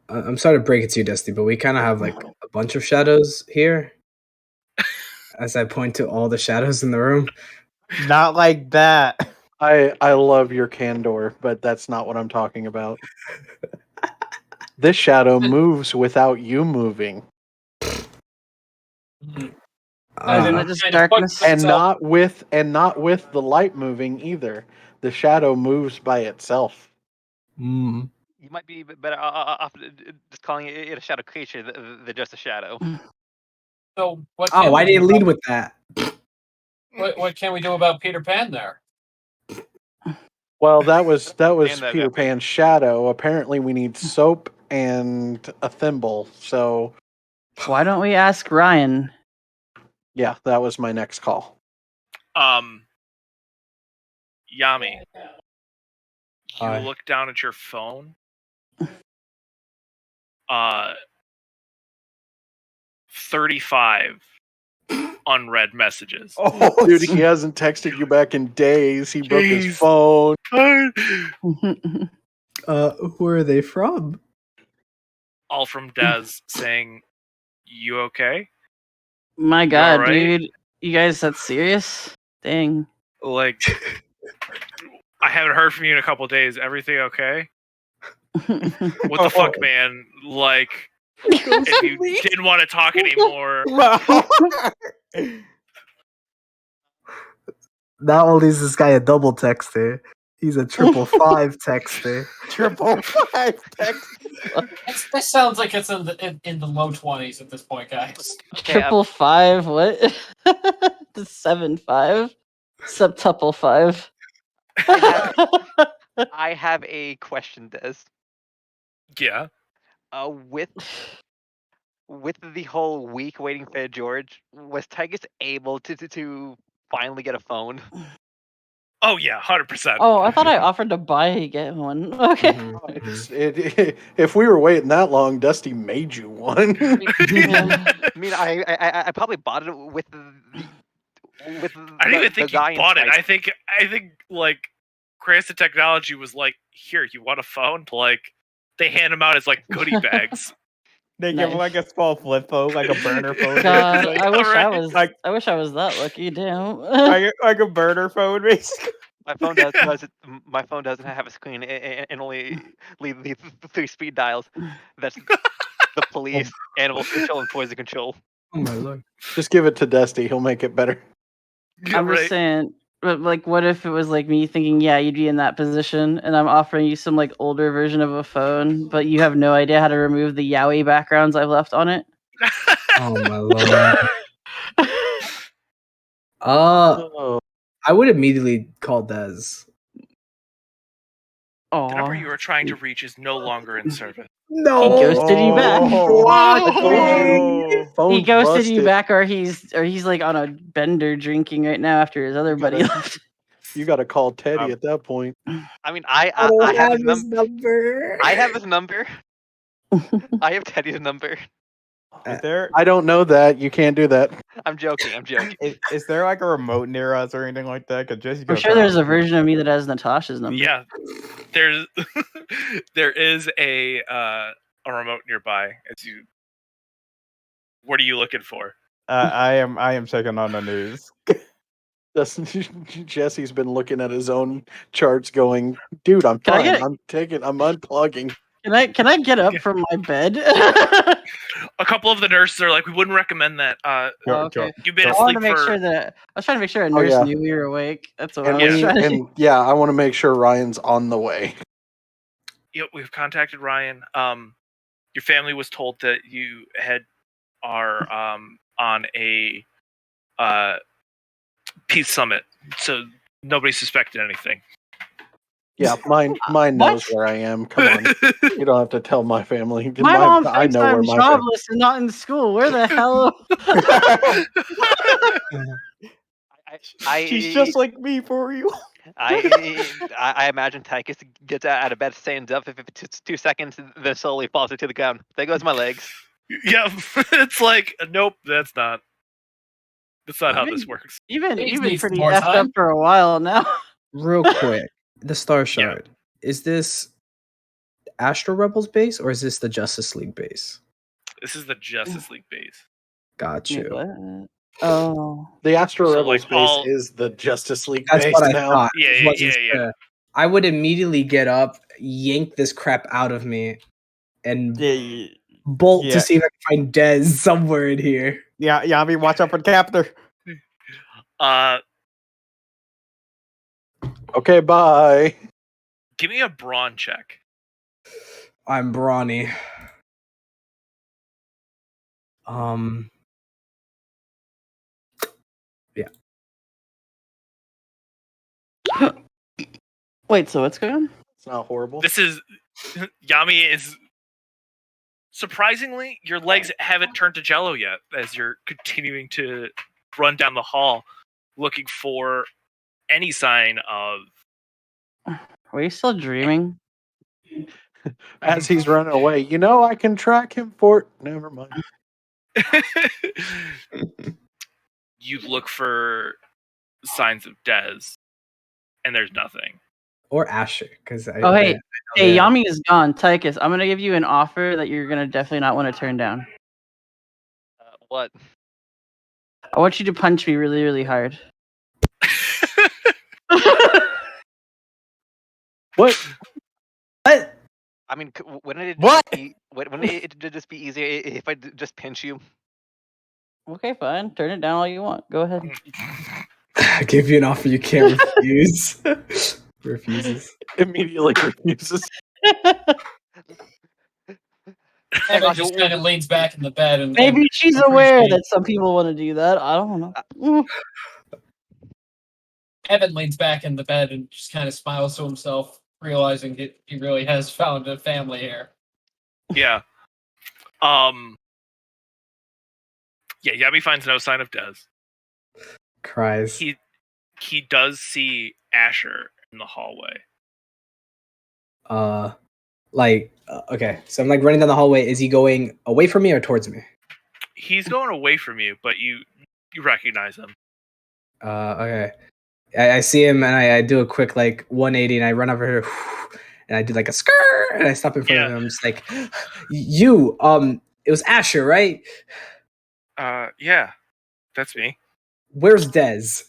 I'm sorry to break it to you, Dusty, but we kind of have like a bunch of shadows here. As I point to all the shadows in the room. Not like that. I love your candor, but that's not what I'm talking about. This shadow moves without you moving, Isn't Uh, it just Kind of darkness? puts and itself- not with the light moving either. The shadow moves by itself. mm, You might be better off just calling it a shadow creature than just a shadow. So what? oh, can why we did you do lead about- with that? What can we do about Peter Pan there? Well, that was And that Peter epic. Pan's shadow. Apparently, we need soap and a thimble. So Why don't we ask Ryan? yeah, that was my next call. Yami, you Hi. look down at your phone. 35 unread messages. Oh, Dude, he hasn't texted you back in days. He broke his Jeez. phone. Who are they from? All from Des saying, "You okay?" My You God, alright? dude, you guys, that's serious? Dang. Like, I haven't heard from you in a couple days. Everything okay? What the fuck, man? Like, if you didn't want to talk anymore, Not only is this guy a double texter, he's a 555 texter. 555 text. This sounds like it's in the low 20s at this point, guys. Okay, 555, what? The 75? Septuple 5. I have a question, Des. yeah. With the whole week waiting for George, was Tigus able to finally get a phone? Oh yeah, 100%. Oh, I thought I offered to buy get one. Okay. If we were waiting that long, Dusty made you one. Yeah. I mean, I probably bought it with I don't even think the guy you bought it. inside. I think like Cranston Technology was like, "Here, you want a phone?" Like they hand them out as like goodie bags. They give him like a small flip phone, like a burner phone. God, basically. I wish I Alright. was. Like- I wish I was that lucky. Damn. like a burner phone, basically. My phone my phone doesn't have a screen and only leave 3 speed dials. That's the police, animal control, and poison control. Oh my lord. Just give it to Dusty. He'll make it better. Yeah, I'm just saying. But like, what if it was like me thinking, yeah, you'd be in that position, and I'm offering you some like older version of a phone, but you have no idea how to remove the Yowie backgrounds I've left on it. Oh my lord. I would immediately call Dez. The number Oh, you are trying to reach is no longer in service. No. he ghosted you back. Oh. He Phone's ghosted you busted. back, or he's like on a bender drinking right now after his other buddy left. You got to call Teddy at that point. I mean, I I don't have have his his number. number. I have his number. I have Teddy's number. Is there I don't know that. You can't do that. I'm joking. I'm joking. is there like a remote near us or anything like that? 'Cause Jesse I'm goes sure there's a around. version of me that has Natasha's number. Yeah, there's there is a remote nearby. As you, what are you looking for? I am checking on the news. Jesse's been looking at his own charts, going, "Dude, I'm Can I fine. get- I'm unplugging." Can I get up from my bed? A couple of the nurses are like, "We wouldn't recommend that. Oh, okay. You've been I wanted asleep to make for." sure that I was trying to make sure a Oh, nurse yeah. knew we were awake. That's what And I was trying to do. and yeah, I want to make sure Ryan's on the way. Yep, we've contacted Ryan. Your family was told that you are on a peace summit, so nobody suspected anything. Yeah, mine What? knows where I am. Come on, you don't have to tell my family. My mom I thinks know where I'm my family. jobless and not in school. Where the hell? She's just like me for you. I imagine Tychus gets out of bed, stands up, if it's 2 seconds, then slowly falls to the ground. There goes my legs. Yeah, it's like, nope, that's not how this works. You've been Needs pretty more effed up time. for a while now. Real quick, the Star Shard. Is this Astro Rebels base or is this the Justice League base? This is the Justice League base. Got Wait, you. what? Oh, The Astro So, Rebels like, base all- is the Justice League That's base what I now. thought. Yeah, Wasn't yeah. sure. I would immediately get up, yank this crap out of me, and Yeah, bolt Yeah. to see if I can find Dez somewhere in here. I mean, watch out for the captor. Okay, bye. Give me a brawn check. I'm brawny. wait. So what's going on? It's not horrible. This is Yami is Surprisingly, your legs haven't turned to jello yet as you're continuing to run down the hall looking for any sign of... Are you still dreaming? As he's running away, you know I can track him for. Never mind. You look for signs of Dez, and there's nothing. Or Asher, because Oh, hey. Hey, yeah. Yami is gone. Tychus, I'm going to give you an offer that you're going to definitely not want to turn down. What? I want you to punch me really, really hard. What? What? I mean, wouldn't it What? wouldn't it just be easier if I just pinch you? Okay, fine. Turn it down all you want. Go ahead. I give you an offer you can't refuse. Refuses. Immediately refuses. Evan just kind of leans back in the bed and Maybe she's aware appreciate- that some people want to do that. I don't know. Evan leans back in the bed and just kind of smiles to himself, realizing he really has found a family here. Yeah. Yeah, Yami finds no sign of Dez. Cries. He does see Asher in the hallway. Okay, so I'm like running down the hallway. Is he going away from me or towards me? He's going away from you, but you recognize him. Okay. I see him and I do a quick like 180 and I run over here and I do like a skirt and I stop in front of him. I'm just like, you, it was Asher, right? Yeah, that's me. Where's Dez?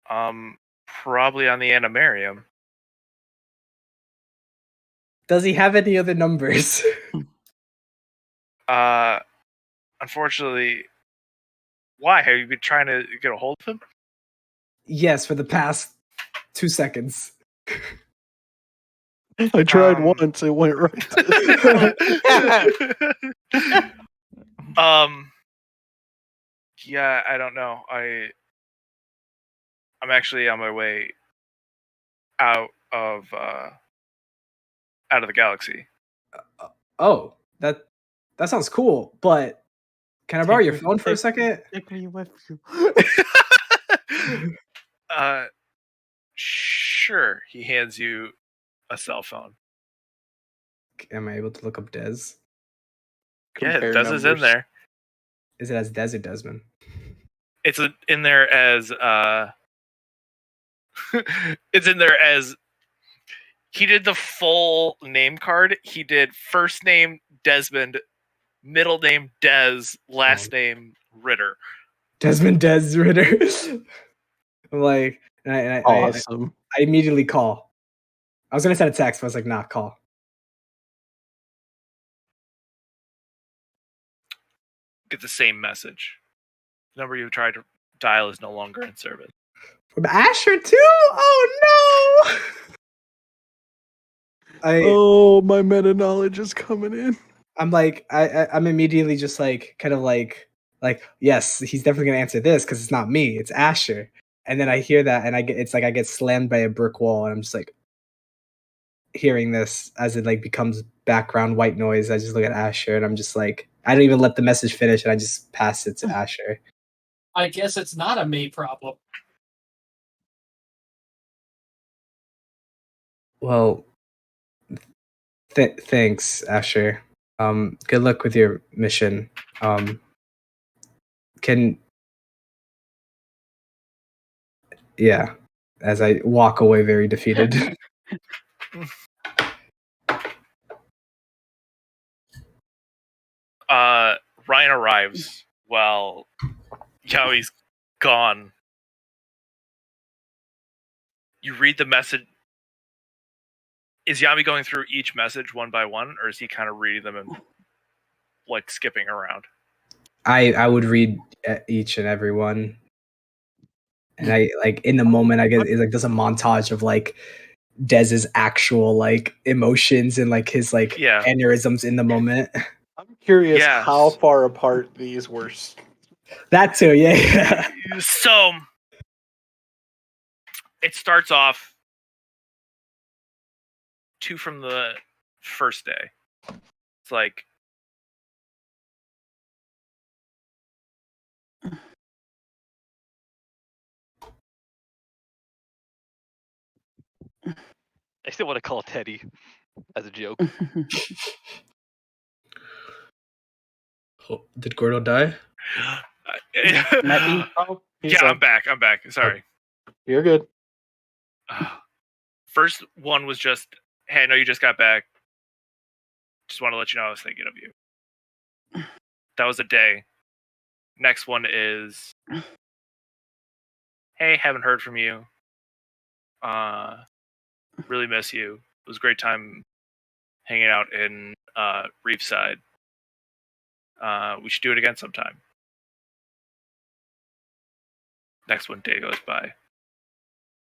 Probably on the Animarium. Does he have any other numbers? Unfortunately, why? Have you been trying to get a hold of him? Yes, for the past 2 seconds. I tried once, it went right. Yeah, I don't know. I'm actually on my way out of the galaxy. Oh, that sounds cool, but can I borrow your phone for a second? Sure. He hands you a cell phone. Am I able to look up Dez? Yeah, Compare Dez is in numbers. there. Is it as Dez or Desmond? It's in there as it's in there as he did the full name card. He did first name Desmond, middle name Dez, last name Ritter. Desmond Dez Ritter. I'm like, and Awesome. I immediately call. I was gonna send a text, but I was like, nah, call. Get the same message. The number you tried to dial is no longer in service. From Asher too? Oh no! Oh, my meta knowledge is coming in. I'm like, I'm immediately just like, kind of like, yes, he's definitely gonna answer this because it's not me, it's Asher. And then I hear that, and it's like I get slammed by a brick wall, and I'm just like, hearing this as it like becomes background white noise. I just look at Asher, and I'm just like, I don't even let the message finish, and I just pass it to Asher. I guess it's not a me problem. Well, thanks, Asher. Good luck with your mission. Yeah, as I walk away very defeated. Ryan arrives while Yami's gone. You read the message. Is Yami going through each message one by one, or is he kind of reading them and like skipping around? I would read each and every one, and I like in the moment I get it's like there's a montage of like Dez's actual like emotions and like his like aneurysms in the moment. I'm curious how far apart these were. That too, yeah. So it starts off 2 from the first day. It's like, I still want to call Teddy as a joke. Oh, did Gordo die? Might be. Oh, he's yeah, back. I'm back. Sorry. You're good. First one was just, hey, I know you just got back. Just want to let you know I was thinking of you. That was a day. Next one is, hey, haven't heard from you. Really miss you. It was a great time hanging out in Reefside. We should do it again sometime. Next one, day goes by.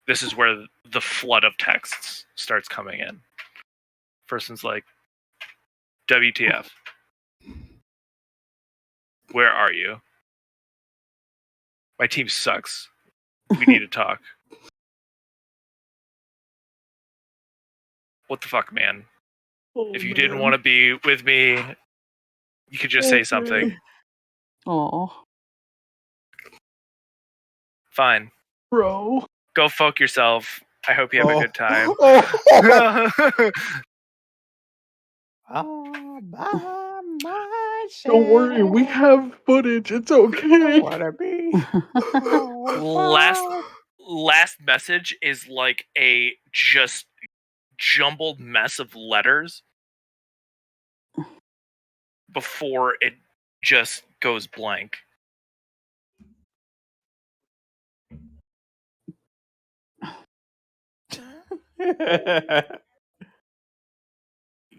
This is where the flood of texts starts coming in. First one's like, WTF? Where are you? My team sucks. We need to talk. What the fuck, man? If you didn't want to be with me, you could just say something. Oh. Fine. Bro. Go fuck yourself. I hope you have a good time. All by myself. Don't worry, we have footage. It's okay. Wanna be last message is like a just jumbled mess of letters before it just goes blank.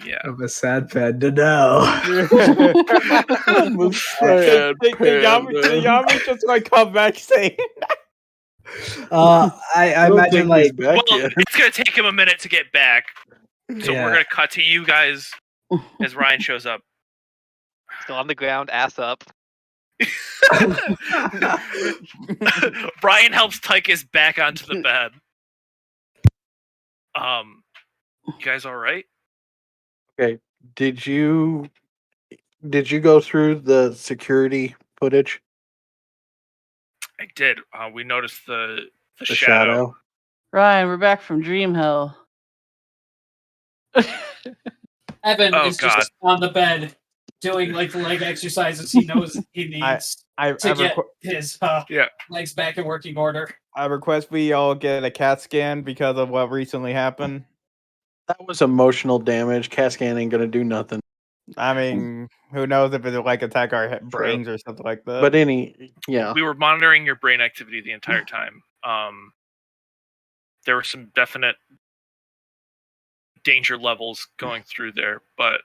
Yeah. I'm a sad panda now. I'm a sad the panda. Yami just like come back saying I I don't imagine think he's like back Well, yet. it's gonna take him a minute to get back, so Yeah. we're gonna cut to you guys as Ryan shows up. Still on the ground, ass up. Brian helps Tychus back onto the bed. You guys all right? Okay. Did you go through the security footage? I did. We noticed the The shadow. Ryan, we're back from Dream Hell. Evan Oh, is God. just on the bed doing like the leg exercises he knows he needs to get his legs back in working order. I request we all get a CAT scan because of what recently happened. That was emotional damage. CAT scan ain't gonna do nothing. I mean, who knows if it'll like attack our brains or something like that. But yeah. We were monitoring your brain activity the entire time. There were some definite danger levels going through there, but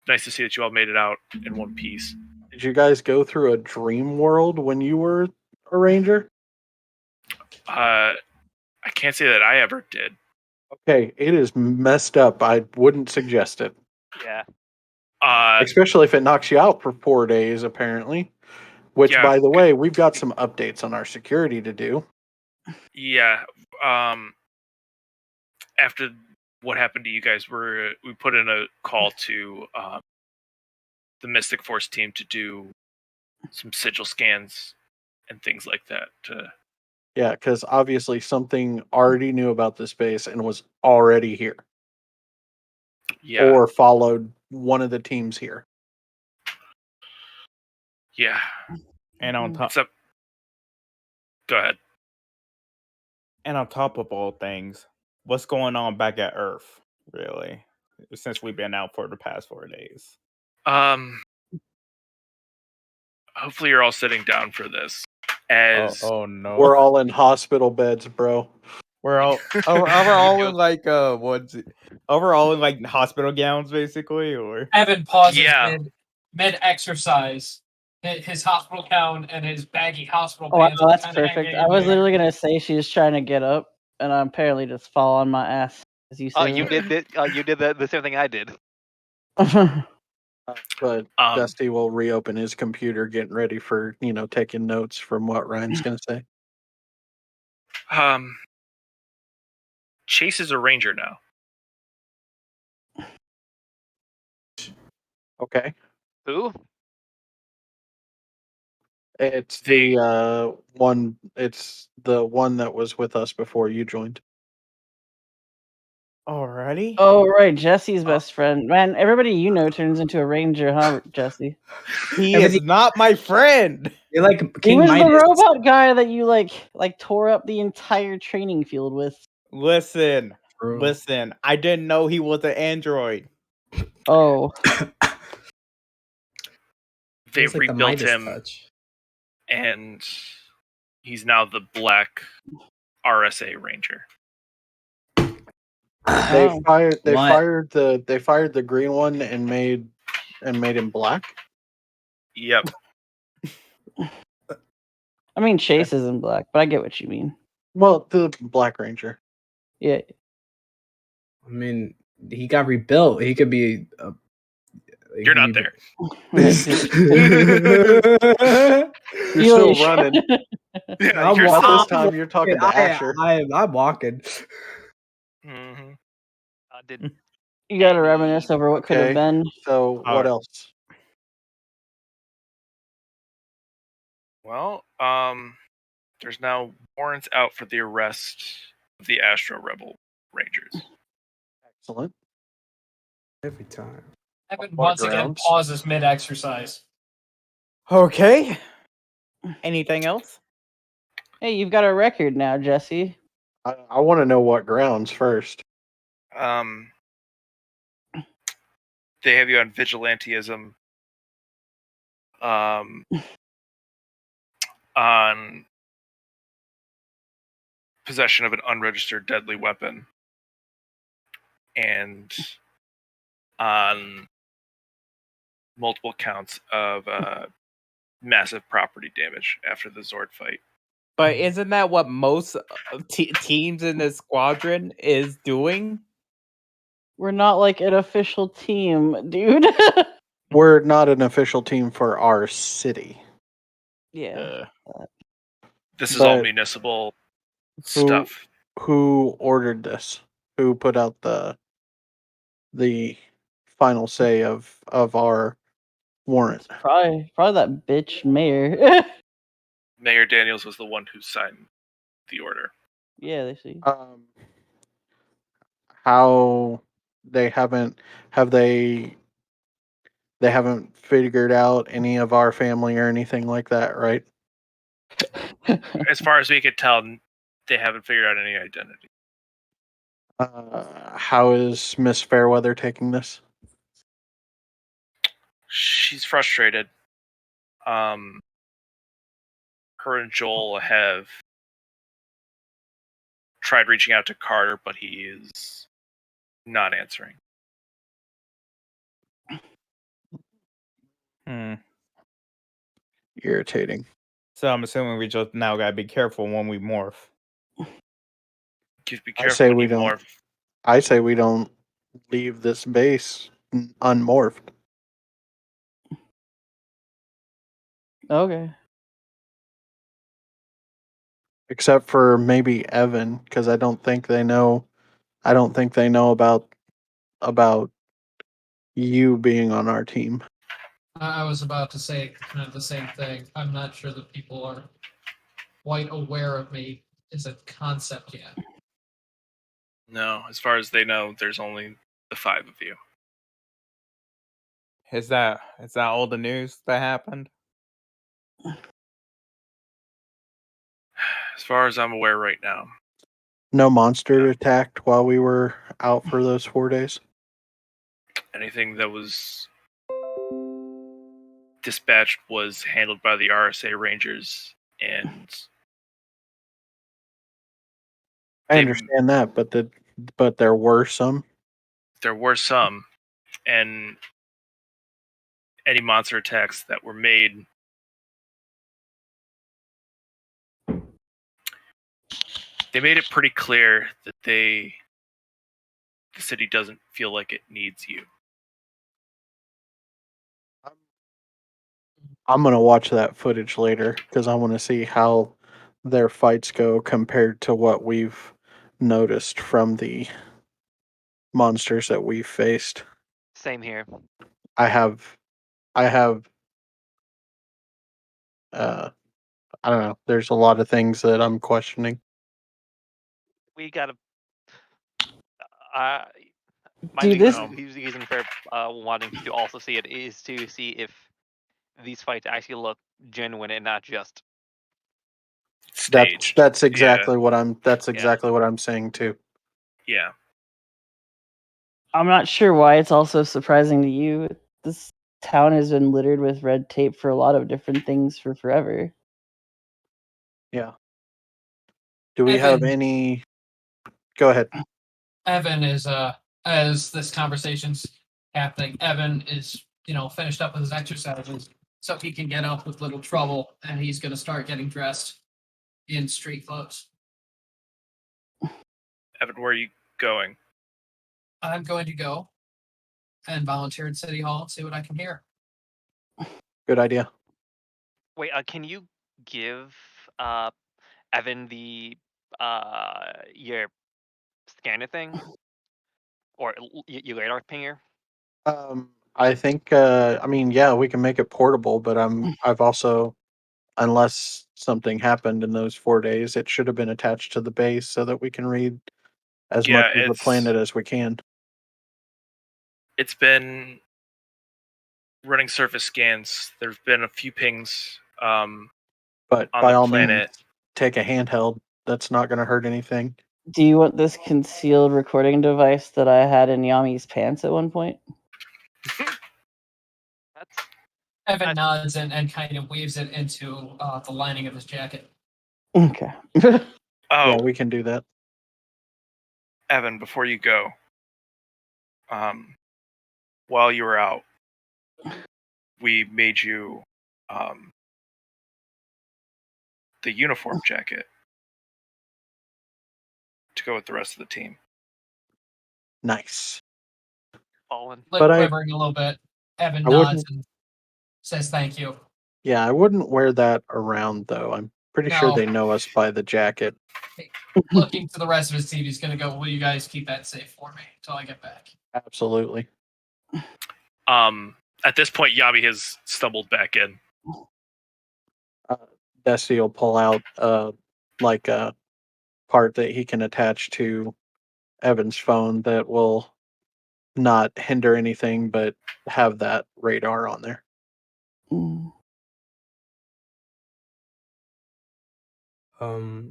nice to see that you all made it out in one piece. Did you guys go through a dream world when you were a ranger? I can't say that I ever did. Okay, it is messed up. I wouldn't suggest it. Yeah. Especially if it knocks you out for 4 days, apparently. Which, Yeah. by the way, we've got some updates on our security to do. Yeah. After what happened to you guys, we put in a call to the Mystic Force team to do some sigil scans and things like that. Yeah, because obviously something already knew about this base and was already here. Yeah. Or followed one of the teams here. Yeah. And on top, go ahead. And on top of all things, what's going on back at Earth? Really, since we've been out for the past 4 days. Hopefully you're all sitting down for this. As oh no, We're all in hospital beds, bro. we're all overall in like overall in like hospital gowns basically, or Evan pauses Yeah. mid exercise. His hospital gown and his baggy hospital Oh, pants. wow, that's kinda perfect. hanging I in was there. literally gonna say she was trying to get up, and I apparently just fall on my ass as you Oh, say you did the same thing I did. that. But Dusty will reopen his computer, getting ready for, taking notes from what Ryan's going to say. Chase is a ranger now. Okay. Who? It's the one. It's the one that was with us before you joined. Alrighty. Oh right, Jesse's best friend. Man, everybody you know turns into a ranger, huh, Jesse? He is not my friend. You're like He King was the Midas. robot guy that you like tore up the entire training field with. Listen, Bro. listen. I didn't know he was an android. Oh, They It's like the rebuilt Midas him, touch. and he's now the black RSA Ranger. They Oh. fired. They What? fired the. They fired the green one and made him black. Yep. I mean Chase isn't black, but I get what you mean. Well, the Black Ranger. Yeah. I mean, he got rebuilt. He could be. You're not there. You're still Really? running. Yeah, I'm you're Not still. this time. You're talking to Asher. I'm walking. hmm Did You gotta reminisce over what could have Okay. been. So what Alright. else? Well, there's now warrants out for the arrest of the Astro Rebel Rangers. Excellent. Every time. Evan More once again grounds? pauses mid-exercise. Okay. Anything else? Hey, you've got a record now, Jesse. I want to know what grounds first. They have you on vigilantism. On possession of an unregistered deadly weapon, and on multiple counts of massive property damage after the Zord fight. But isn't that what most teams in this squadron is doing? We're not like an official team, dude. We're not an official team for our city. Yeah. This is all But municipal who stuff. who ordered this? Who put out the final say of our warrant? Probably that bitch mayor. Mayor Daniels was the one who signed the order. Yeah, they see. How they haven't have they haven't figured out any of our family or anything like that, right? As far as we could tell, they haven't figured out any identity. How is Miss Fairweather taking this? She's frustrated. Her and Joel have tried reaching out to Carter, but he is not answering. Irritating. So I'm assuming we just now gotta be careful when we morph. Just be I careful say when we you don't. morph. I say we don't leave this base unmorphed. Okay. Except for maybe Evan, because I don't think they know. I don't think they know about you being on our team. I was about to say kind of the same thing. I'm not sure that people are quite aware of me as a concept yet. No, as far as they know, there's only the 5 of you. Is that all the news that happened? As far as I'm aware right now. No monster attacked while we were out for those 4 days. Anything that was dispatched was handled by the RSA Rangers, and I understand that, but there were some. There were some, and any monster attacks that were made, they made it pretty clear that the city doesn't feel like it needs you. I'm gonna watch that footage later because I want to see how their fights go compared to what we've noticed from the monsters that we've faced. Same here. I have I don't know. There's a lot of things that I'm questioning. We gotta. Uh, mind Dude, you, this he's in fair wanting to also see it is to see if these fights actually look genuine and not just. Staged. That's exactly what I'm. That's exactly what I'm saying too. Yeah. I'm not sure why it's also surprising to you. This town has been littered with red tape for a lot of different things for forever. Yeah. Do we have Evan. any? Go ahead. Evan is as this conversation's happening, Evan is, finished up with his exercises, so he can get up with little trouble, and he's gonna start getting dressed in street clothes. Evan, where are you going? I'm going to go and volunteer at City Hall and see what I can hear. Good idea. Wait, can you give Evan the your scanner thing or your radar pinger? I think. I mean, yeah, we can make it portable, but I've also, unless something happened in those 4 days, it should have been attached to the base so that we can read as much Yeah, of the planet as we can. It's been running surface scans. There's been a few pings But on by the all planet. means, take a handheld. That's not going to hurt anything. Do you want this concealed recording device that I had in Yami's pants at one point? That's Evan nods and kind of weaves it into the lining of his jacket. Okay. Oh, Yeah, we can do that. Evan, before you go, while you were out, we made you the uniform jacket to go with the rest of the team. Nice. fallen. Lip But I- quivering a little bit, Evan I nods wouldn't- and says thank you. Yeah, I wouldn't wear that around though. I'm pretty sure No. they know us by the jacket. Looking to the rest of his team, he's gonna go, will you guys keep that safe for me until I get back? Absolutely. At this point, Yami has stumbled back in. Desi will pull out like a part that he can attach to Evan's phone that will not hinder anything but have that radar on there. Mm. Oh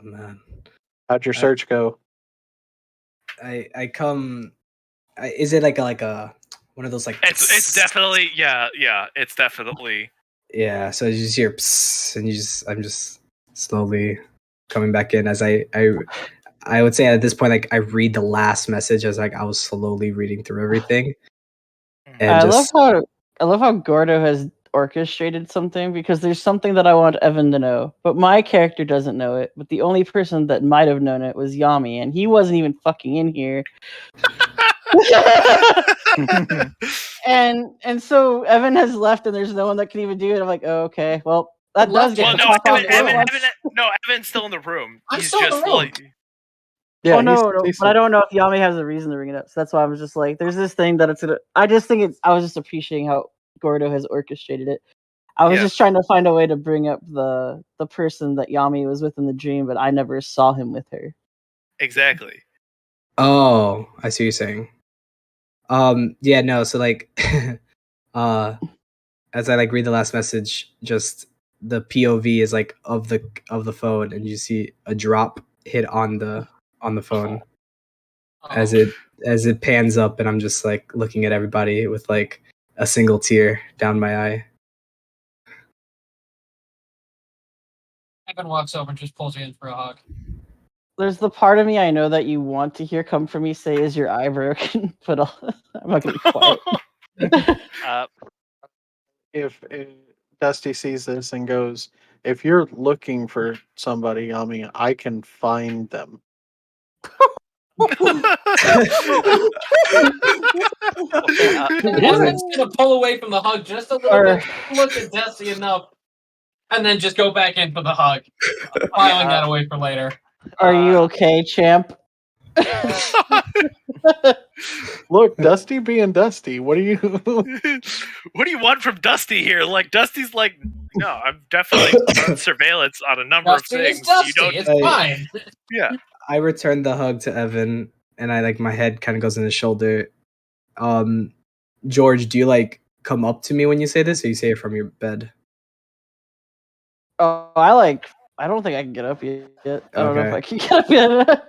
man, How'd your search go? I come. Is it like a one of those like? It's definitely it's definitely Yeah, so you just hear psst, and I'm just slowly coming back in as I would say at this point, like I read the last message as like I was slowly reading through everything. And I just love how Gordo has orchestrated something, because there's something that I want Evan to know, but my character doesn't know it. But the only person that might have known it was Yami, and he wasn't even fucking in here. and so Evan has left, and there's no one that can even do it. I'm like, oh, okay, well, that does get well, to no, talk on Evan's still in the room. I'm He's still in just the room. like Yeah, oh no, he's but I don't know if Yami has a reason to bring it up. So that's why I was just like, there's this thing that it's gonna. I just think I was just appreciating how Gordo has orchestrated it. I was Yeah. just trying to find a way to bring up the person that Yami was with in the dream, but I never saw him with her. exactly. oh, I see what you're saying. Yeah, no, so like as I like read the last message, just the POV is like of the phone, and you see a drop hit on the phone as it pans up, and I'm just like looking at everybody with like a single tear down my eye. Evan walks over and just pulls you in for a hug. There's the part of me I know that you want to hear come from me say, "Is your eye broken?" But I'm not gonna be quiet. if Dusty sees this and goes, if you're looking for somebody, I can find them. Evan's gonna pull away from the hug just a little bit, look at Dusty enough, and then just go back in for the hug, filing that away for later. Are you okay, champ? Look, Dusty being Dusty. What are you? What do you want from Dusty here? Like Dusty's like, no, I'm definitely on surveillance on a number Dusty of is things. Dusty. You don't. It's Hey. fine. Yeah. I return the hug to Evan, and I like my head kind of goes in his shoulder. George, do you like come up to me when you say this, or you say it from your bed? Oh, I don't think I can get up yet. I don't know if Okay. I can get up yet.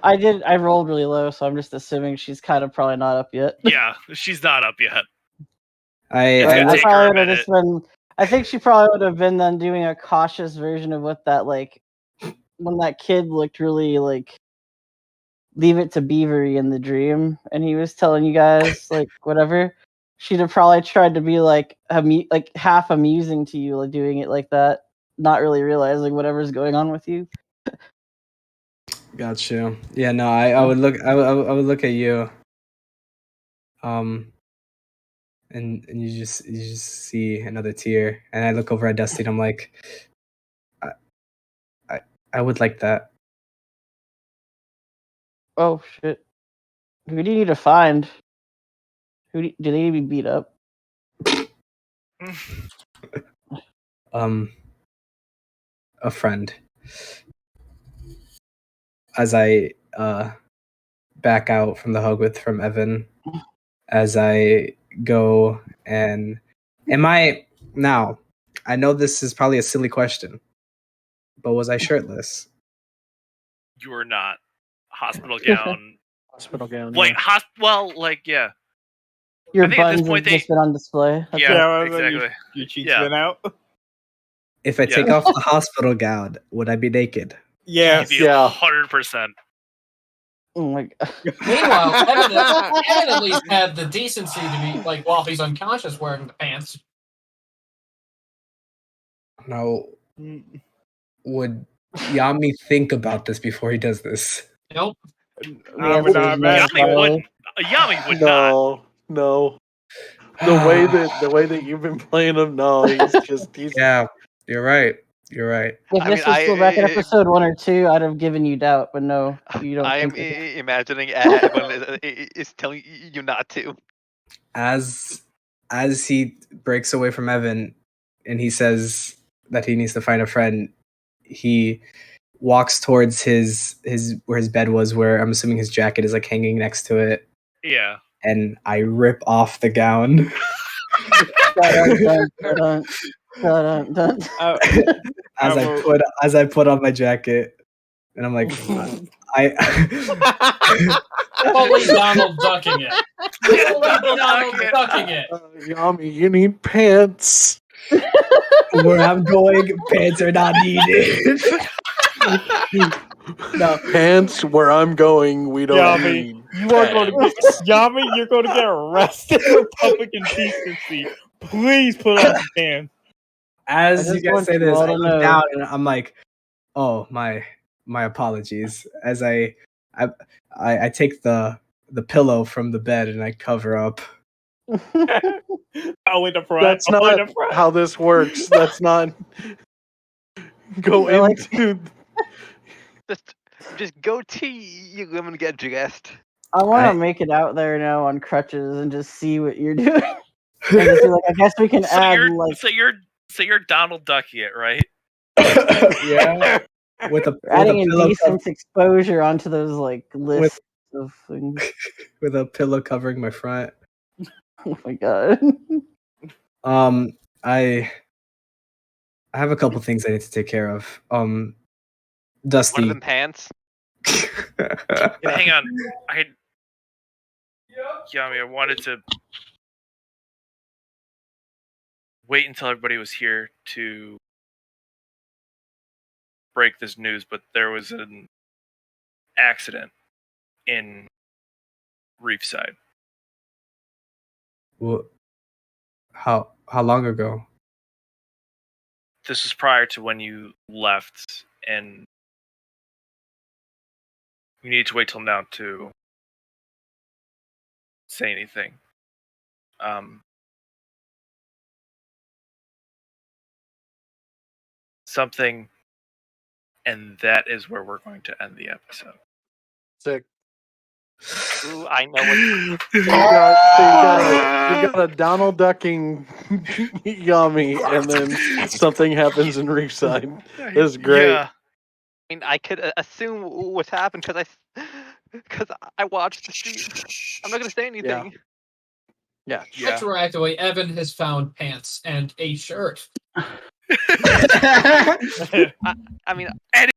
I rolled really low, so I'm just assuming she's kind of probably not up yet. Yeah, she's not up yet. I gonna I take her probably a would have just been. I think she probably would have been then doing a cautious version of what that like when that kid looked really like leave it to Beavery in the dream, and he was telling you guys like whatever. She'd have probably tried to be like like half amusing to you, like doing it like that, not really realizing whatever's going on with you. got you. Yeah, no, I would look. I would look at you. And you just see another tear, and I look over at Dusty, and I'm like, I would like that. Oh shit! Who do you need to find? Do they need to be beat up? A friend. As I back out from the hug from Evan, as I go and am I now? I know this is probably a silly question, but was I shirtless? You were not. Hospital gown. Hospital gown. Like Yeah. well, like yeah. Your I think at this buns point have just been on display. That's Yeah, I was like, exactly. Your cheeks Yeah. went out. If I take off the hospital gown, would I be naked? Yes. You'd be Yeah. 100%. Oh my god. Meanwhile, Evan at least had the decency to be like, while he's unconscious, wearing the pants. Now, would Yami think about this before he does this? Nope. I would not imagine. Yami wouldn't. Yami would not. No. The way that you've been playing him, no, he's Yeah, you're right. You're right. If I this mean, was still back in episode 1 or 2, I'd have given you doubt, but no, you don't I am think it. imagining Evan is telling you not to. As he breaks away from Evan and he says that he needs to find a friend, he walks towards his where his bed was, where I'm assuming his jacket is like hanging next to it, Yeah. and I rip off the gown. Dun, dun, dun, dun, dun. As I put on my jacket, and I'm like, I Fully Donald ducking it. Fully Donald ducking it. Yami, you need pants. where I'm going, pants are not needed. No, pants where I'm going, we don't Yami, need. you are going to get Yami. You're going to get arrested for public indecency. Please put on some pants. As I you just guys want say you this, all I to look know. down and I'm like, oh my apologies. As I take the pillow from the bed and I cover up. Oh, in the front. That's Oh, in not the front. how this works. That's not. Go I like- into. Just go to you women get dressed. I want I- to make it out there now on crutches and just see what you're doing. And just be like, I guess we can add like So you're Donald Ducky it, right? Yeah. With a adding pillow indecent exposure onto those like lists of things. with a pillow covering my front. Oh my god. I have a couple things I need to take care of. One Dusty. of them pants. Hang on. Yami, I wanted to wait until everybody was here to break this news, but there was an accident in Reefside. Well, how long ago? This was prior to when you left, and you need to wait till now to say anything. Something, and that is where we're going to end the episode. Sick. Ooh, I know what. You got a Donald ducking yummy, and then something happens in Ringside. This is great. Yeah. I mean, I could assume what's happened because I watched the stream. I'm not gonna say anything. Yeah. Retroactively, Evan has found pants and a shirt. I mean,